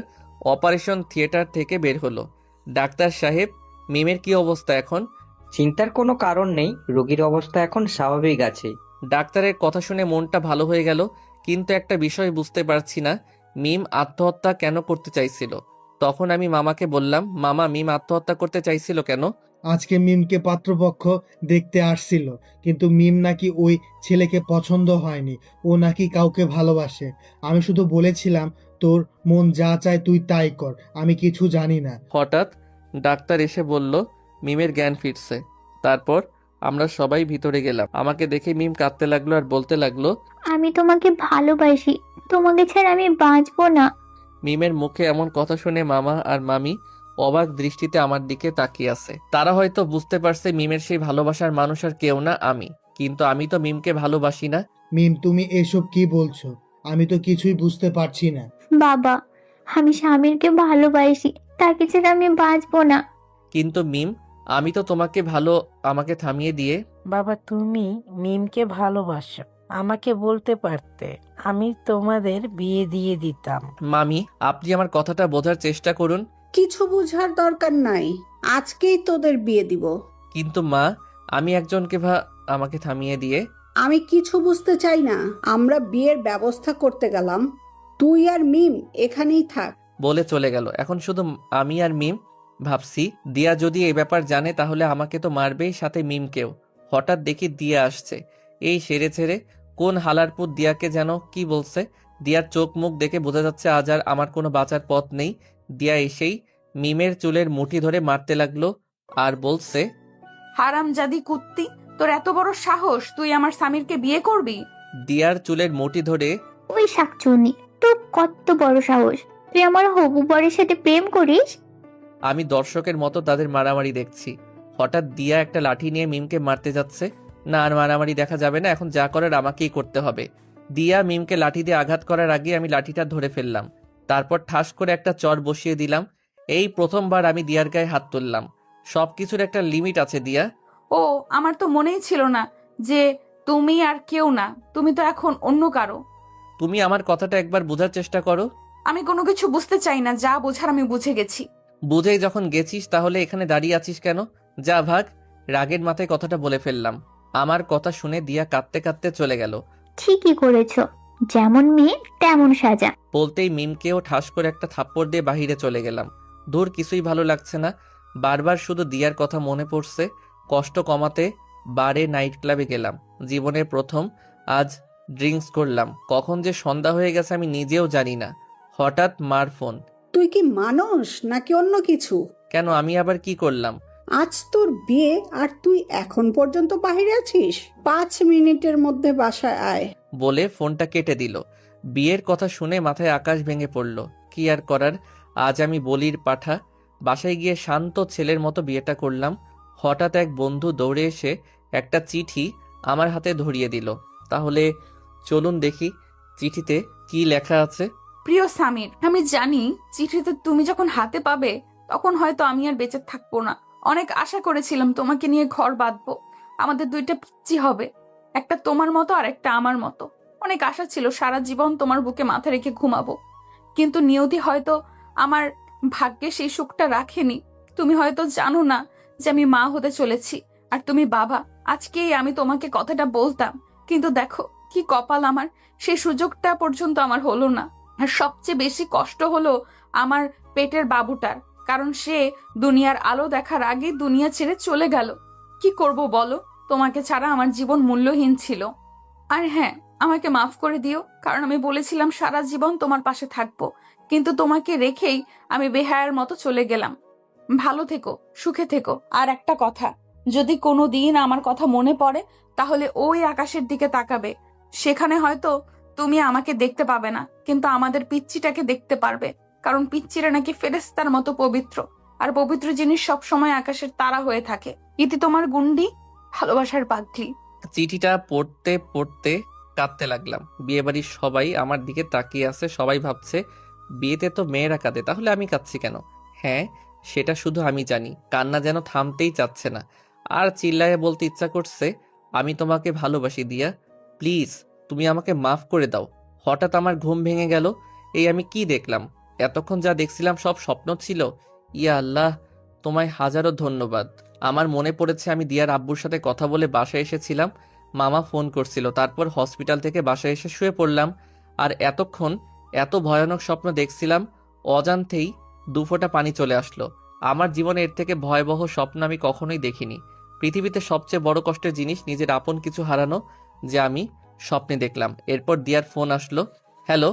অপারেশন থিয়েটার থেকে বের হলো। ডাক্তার সাহেব, মিমের কি অবস্থা এখন? চিন্তার কোনো কারণ নেই, রোগীর অবস্থা এখন স্বাভাবিক আছে। ডাক্তারের কথা শুনে মনটা ভালো হয়ে গেল, কিন্তু একটা বিষয় বুঝতে পারছি না, মিম আত্মহত্যা কেন করতে চাইছিল। তখন আমি মামাকে বললাম, মামা মিম আত্মহত্যা করতে চাইছিল কেন? আজকে মিমকে পাত্রপক্ষ দেখতে আসছিল, কিন্তু মিম নাকি ওই ছেলেকে পছন্দ হয়নি, ও নাকি কাউকে ভালোবাসে। আমি শুধু বলেছিলাম তোর মন যা চায় তুই তাই কর, আমি কিছু জানি না। হঠাৎ ডাক্তার এসে বলল মিমের জ্ঞান ফিরছে। তারপর আমরা সবাই ভিতরে গেলাম। আমাকে দেখে মিম কাঁদতে লাগলো আর বলতে লাগলো, আমি তোমাকে ভালোবাসি, তোমাকে ছাড়া আমি বাঁচবো না। মিমের মুখে এমন কথা শুনে মামা আর মামি অবাক দৃষ্টিতে আমার দিকে তাকিয়ে আছে। তারা হয়তো বুঝতে পারছে মিমের সেই ভালোবাসার মানুষ আর কেউ না আমি, কিন্তু আমি তো মিমকে ভালোবাসি না। মিম তুমি এসব কি বলছো? আমি তো কিছুই বুঝতে পারছি না। বাবা, আমি স্বামীরকে ভালোবাসি, তাকে ছাড়া আমি বাঁচবো না। কিন্তু মিম, আমি তো তোমাকে ভালো, আমাকে থামিয়ে দিয়ে। বাবা তুমি মিমকে ভালোবাসো, আমাকে বলতে পারতে, আমি তোমাদের বিয়ে দিয়ে দিতাম। মামি আপনি আমার কথাটা বোঝার চেষ্টা করুন। কিছু বুঝার দরকার নাই, আজকেই তোদের বিয়ে দিব। কিন্তু মা, আমি একজনকে আমাকে থামিয়ে দিয়ে। আমি কিছু বুঝতে চাই না, আমরা বিয়ের ব্যবস্থা করতে গেলাম, তুই আর মিম এখানেই থাক। বলে চলে গেল। এখন শুধু আমি আর মিম। ভাবছি দিয়া যদি এই ব্যাপার জানে তাহলে আমাকে তো মারবেই, সাথে মিমকেও। হঠাৎ দেখি দিয়া আসছে। এই সেরে ছেড়ে কোন হালারপুর দিয়াকে যেন কি বলছে। দিয়ার চোখ মুখ দেখে বোঝা যাচ্ছে আজ আর আমার কোনো বাঁচার পথ নেই। দিয়া এসেই মিমের চুলের মুঠি ধরে মারতে লাগলো আর বলছে, হারামজাদি কুত্তি, তোর এত বড় সাহস, তুই আমার স্বামীরকে বিয়ে করবি? দিয়ার চুলের মুঠি ধরে, ওই শাকচুনি, তোর কত বড় সাহস, তুই আমার হবু বরের সাথে প্রেম করিস? আমি দর্শকের মতো তাদের মারামারি দেখছি। হঠাৎ দিয়া একটা লাঠি নিয়ে মিমকে মারতে যাচ্ছে। না, আর মারামারি দেখা যাবে না, এখন যা করার আমাকেই করতে হবে। দিয়া মিমকে লাঠি দিয়ে আঘাত করার আগে আমি লাঠিটা ধরে ফেললাম। তারপর ঠাস করে একটা চর বসিয়ে দিলাম। এই প্রথমবার আমি দিয়ার গায়ে হাত তুললাম। সবকিছুর একটা লিমিট আছে দিয়া। ও, আমার তো মনেই ছিল না যে তুমি আর কেউ না, তুমি তো এখন অন্য কারো। তুমি আমার কথাটা একবার বোঝার চেষ্টা করো। আমি কোনো কিছু বুঝতে চাই না, যা বোঝার আমি বুঝে গেছি। বুঝেই যখন গেছিস তাহলে এখানে দাঁড়িয়ে আছিস কেন? যা ভাগ। রাগের মাথায় কথাটা বলে ফেললাম। আমার কথা শুনে দিয়া কাঁদতে কাঁদতে চলে গেল। ঠিকই করেছো, যেমন মেয়ে তেমন সাজা। বলতেই মিমকেও ঠাস করে একটা থাপ্পড় দিয়ে বাহিরে চলে গেলাম। দূর কিছুই ভালো লাগছে না, বারবার শুধু দিয়ার কথা মনে পড়ছে। কষ্ট কমাতে বারে নাইট ক্লাবে গেলাম। জীবনের প্রথম আজ ড্রিঙ্কস করলাম। কখন যে সন্ধ্যা হয়ে গেছে আমি নিজেও জানি না। হঠাৎ মার ফোন। তুই কি মানুষ নাকি অন্য কিছু? কেন, আমি আবার কি করলাম? আজ তোর বিয়ে আর তুই এখন পর্যন্ত বাইরে আছিস? 5 মিনিটের মধ্যে বাসায় আয়। বলে ফোনটা কেটে দিল। বিয়ের কথা শুনে মাথায় আকাশ ভেঙে পড়ল। কি আর করার, আজ আমি বলির পাঠা। বাসায় গিয়ে শান্ত ছেলের মতো বিয়েটা করলাম। হঠাৎ এক বন্ধু দৌড়ে এসে একটা চিঠি আমার হাতে ধরিয়ে দিল। তাহলে চলুন দেখি চিঠিতে কি লেখা আছে। প্রিয় সামির, আমি জানি চিঠিতে তুমি যখন হাতে পাবে তখন হয়তো আমি আর বেঁচে থাকবো না। অনেক আশা করেছিলাম তোমাকে নিয়ে ঘর বাঁধবো, আমাদের 2টা পিচ্চি হবে, একটা তোমার মতো আর একটা আমার মতো। অনেক আশা ছিল সারা জীবন তোমার বুকে মাথা রেখে ঘুমাবো, কিন্তু নিয়তি হয়তো আমার ভাগ্যে সেই সুখটা রাখেনি। তুমি হয়তো জানো না যে আমি মা হতে চলেছি আর তুমি বাবা। আজকেই আমি তোমাকে কথাটা বলতাম, কিন্তু দেখো কি কপাল আমার, সেই সুযোগটা পর্যন্ত আমার হলো না। আর সবচেয়ে বেশি কষ্ট হলো আমার পেটের বাবুটার, কারণ সে দুনিয়ার আলো দেখার আগে দুনিয়া ছেড়ে চলে গেল। কি করব বলো, তোমাকে ছাড়া আমার জীবন মূল্যহীন ছিল। আর হ্যাঁ, আমাকে মাফ করে দিও, কারণ আমি বলেছিলাম সারা জীবন তোমার পাশে থাকবো, কিন্তু তোমাকে রেখেই আমি বেহায়ার মতো চলে গেলাম। ভালো থেকো, সুখে থেকো। আর একটা কথা, যদি কোনো দিন আমার কথা মনে পড়ে তাহলে ওই আকাশের দিকে তাকাবে। সেখানে হয়তো তুমি আমাকে দেখতে পাবে না, কিন্তু আমাদের পিচ্চিটাকে দেখতে পারবে, কারণ পিচ্চিরা নাকি ফেরেশতার মতো পবিত্র, আর পবিত্র জিনিস সবসময় আকাশের তারা হয়ে থাকে। ইতি তোমার গুন্ডি ভালোবাসার পাগলি। চিঠিটা পড়তে পড়তে কাঁদতে লাগলাম। বিয়েবাড়ির সবাই আমার দিকে তাকিয়ে আছে, সবাই ভাবছে বিয়েতে তো মেয়েরা কাঁদে, তাহলে আমি কাঁদছি কেন? হ্যাঁ, সেটা শুধু আমি জানি। কান্না যেন থামতেই চাচ্ছে না, আর চিল্লায়ে বলতে ইচ্ছা করছে, আমি তোমাকে ভালোবাসি দিয়া, প্লিজ তুমি আমাকে মাফ করে দাও। হঠাৎ আমার ঘুম ভেঙে গেল। এই আমি কি দেখলাম? এতক্ষণ যা দেখছিলাম সব স্বপ্ন ছিল। ইয়া আল্লাহ, তোমায় হাজারো ধন্যবাদ। আমার মনে পড়েছে আমি দিয়ার আব্বুর সাথে কথা বলে বাসায় এসেছিলাম। মামা ফোন করছিল, তারপর হসপিটাল থেকে বাসায় এসে শুয়ে পড়লাম। আর এতক্ষণ এত ভয়ানক স্বপ্ন দেখছিলাম, অজান্তেই দুফোঁটা পানি চলে আসলো। আমার জীবনে এর থেকে ভয়াবহ স্বপ্ন আমি কখনোই দেখিনি। পৃথিবীতে সবচেয়ে বড় কষ্টের জিনিস নিজের আপন কিছু হারানো, যে আমি স্বপ্নে দেখলাম। এরপর দিয়ার ফোন আসলো। হ্যালো।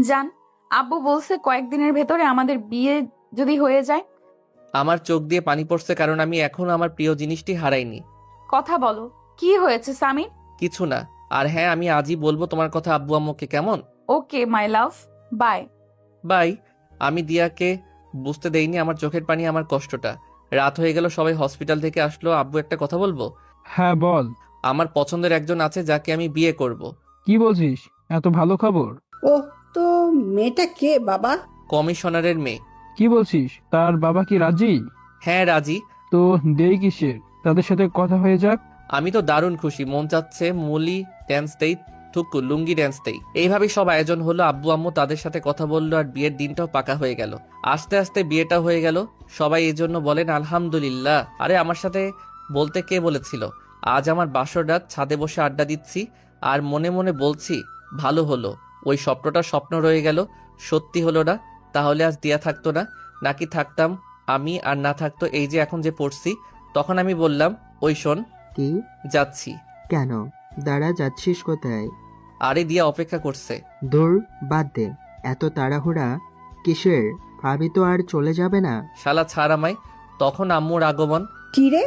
জান, আব্বু বলছে কয়েকদিনের ভেতরে আমাদের বিয়ে যদি হয়ে যায়। আমার চোখ দিয়ে পানি পড়ছে, কারণ আমি এখনো আমার প্রিয় জিনিসটি হারাইনি। কথা বলো, কি হয়েছে সামির? কিছু না। আর হ্যাঁ, আমি আজই বলবো তোমার কথা আব্বু আম্মুকে, কেমন? ওকে মাই লাভ, বাই। বাই। আমি দিয়াকে বুঝতে দেইনি আমার চোখের পানি, আমার কষ্টটা। রাত হয়ে গেল, সবাই হসপিটাল থেকে আসলো। আব্বু, একটা কথা বলবো? হ্যাঁ বল। আমার পছন্দের একজন আছে যাকে আমি বিয়ে করব। কি বলছিস? এত ভালো খবর? ও, তো মেয়েটা কে বাবা? কমিশনারের মেয়ে। কি বলছিস? তার বাবা কি রাজি? হ্যাঁ রাজি। তো দেরি কিসের? তাদের সাথে কথা হয়ে যাক। আমি তো দারুণ খুশি, মন চাচ্ছে মুলি ড্যান্স দেই, থুকু লুঙ্গি ড্যান্স দেই। এইভাবেই সব আয়োজন হলো। আব্বু আম্মু তাদের সাথে কথা বললো, আর বিয়ের দিনটাও পাকা হয়ে গেল। আস্তে আস্তে বিয়েটা হয়ে গেল। সবাই এই জন্য বলেন আলহামদুলিল্লাহ। আরে আমার সাথে বলতে কে বলেছিল? আজ আমার বাসর রাত, ছাদে বসে আড্ডা দিচ্ছি আর মনে মনে বলছি ভালো হলো ওই স্বপ্নটা স্বপ্ন রয়ে গেল, সত্যি হলো না। তাহলে আজ দিয়া থাকতো না, নাকি থাকতাম আমি, আর না থাকতো এই যে এখন যে পড়ছি। তখন আমি বললাম, ওই শোন, কি? যাচ্ছি। কেন? দাঁড়া, যাচ্ছিস কোথায়? আরে দিয়া অপেক্ষা করছে। দূর, বাদ দে, এত তাড়াহুড়া কিসের? ভাবি তো আর চলে যাবে না? শালা ছাড় আমায়। তখন আম্মুর আগমন। কি রে,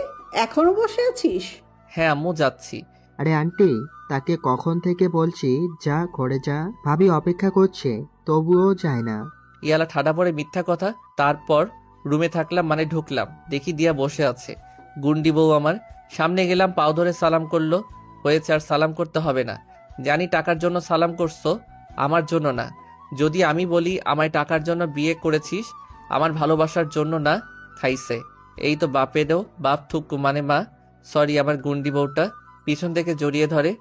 এখনো বসে আছিস? হ্যাঁ আম্মু, যাচ্ছি। আরে আন্টি, তাকে কখন থেকে বলছি যা ঘরে যা, ভাবি অপেক্ষা করছে, তবুও যায় না। ইয়ালা ঠাডা পড়ে মিথ্যা কথা। তারপর রুমে থাকলাম, মানে ঢুকলাম, দেখি দিয়া বসে আছে। গুন্ডি বউ আমার। সামনে গেলাম, পাও ধরে সালাম করলো। হয়েছে, আর সালাম করতে হবে না। জানি টাকার জন্য সালাম করছো, আমার জন্য না। যদি আমি বলি আমায় টাকার জন্য বিয়ে করেছিস, আমার ভালোবাসার জন্য না, খাইছে। এই তো বাপেরও বাপ থুকু, মানে মা। সরি। আমার গুন্ডি বউটা পিছন থেকে জড়িয়ে ধরে।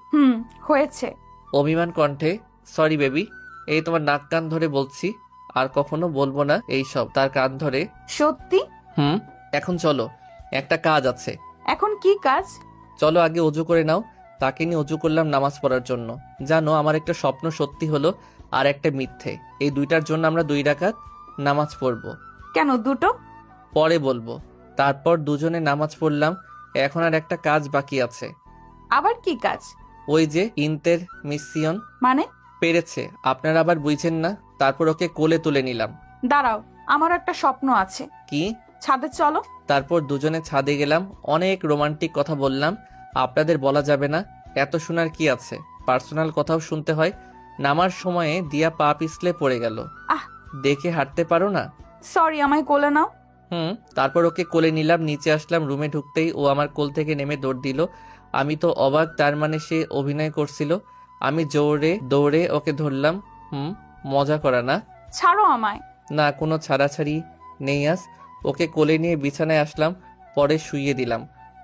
হয়েছে। অভিমান কণ্ঠে, সরি বেবি। এই তোমার নাক কান ধরে বলছি, আর কখনো বলবো না এইসব। তার কান ধরে। সত্যি? এখন চলো, একটা কাজ আছে। এখন কি কাজ? চলো আগে অজু করে নাও। তাকে নিয়ে অজু করলাম নামাজ পড়ার জন্য। জানো, আমার একটা স্বপ্ন সত্যি হলো, আর একটা মিথ্যে। এই দুইটার জন্য আমরা 2 রাকাত নামাজ পড়বো। কেন দুটো? পরে বলবো। তারপর দুজনে নামাজ পড়লাম। এখন আর একটা কাজ বাকি আছে। আবার কি কাজ? ওই যে ইন্তের মিসিয়ন। মানে? পেরেছে, আপনারা আবার বুঝছেন না। তারপর ওকে কোলে তুলে নিলাম। দাঁড়াও, আমার একটা স্বপ্ন আছে। কি? ছাদে চলো। তারপর দুজনে ছাদে গেলাম, অনেক রোমান্টিক কথা বললাম। আপনাদের বলা যাবে না, এত শোনার কি আছে, পার্সোনাল কথাও শুনতে হয়। নামার সময়ে দিয়া পা পিছলে পড়ে গেল। দেখে হাঁটতে পারো না? সরি, আমায় কোলে নাও। তারপর ওকে কোলে নিলাম, নিচে আসলাম। রুমে ঢুকতেই ও আমার কোল থেকে নেমে দৌড় দিল। আমি তো অবাক, তার মানে সে অভিনয় করছিল। আমি জোরে দৌড়ে ওকে ধরলাম। মজা করা না? ছাড়ো আমায়। না, কোনো ছাড়াছাড়ি নেই আজ। ওকে কোলে নিয়ে বিছানায় আসলাম, পরে শুইয়ে দিলাম।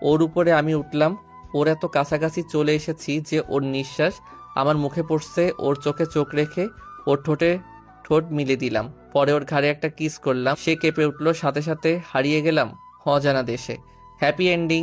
ওর উপরে আমি উঠলাম। ওর এত কাছাকাছি চলে এসেছি যে ওর নিঃশ্বাস আমার মুখে পড়ছে। ওর চোখে চোখ রেখে ওর ঠোঁটে ঠোঁট মিলে দিলাম। পরে ওর ঘাড়ে একটা কিস করলাম। সে কেঁপে উঠলো, সাথে সাথে হারিয়ে গেলাম অজানা দেশে। Happy ending.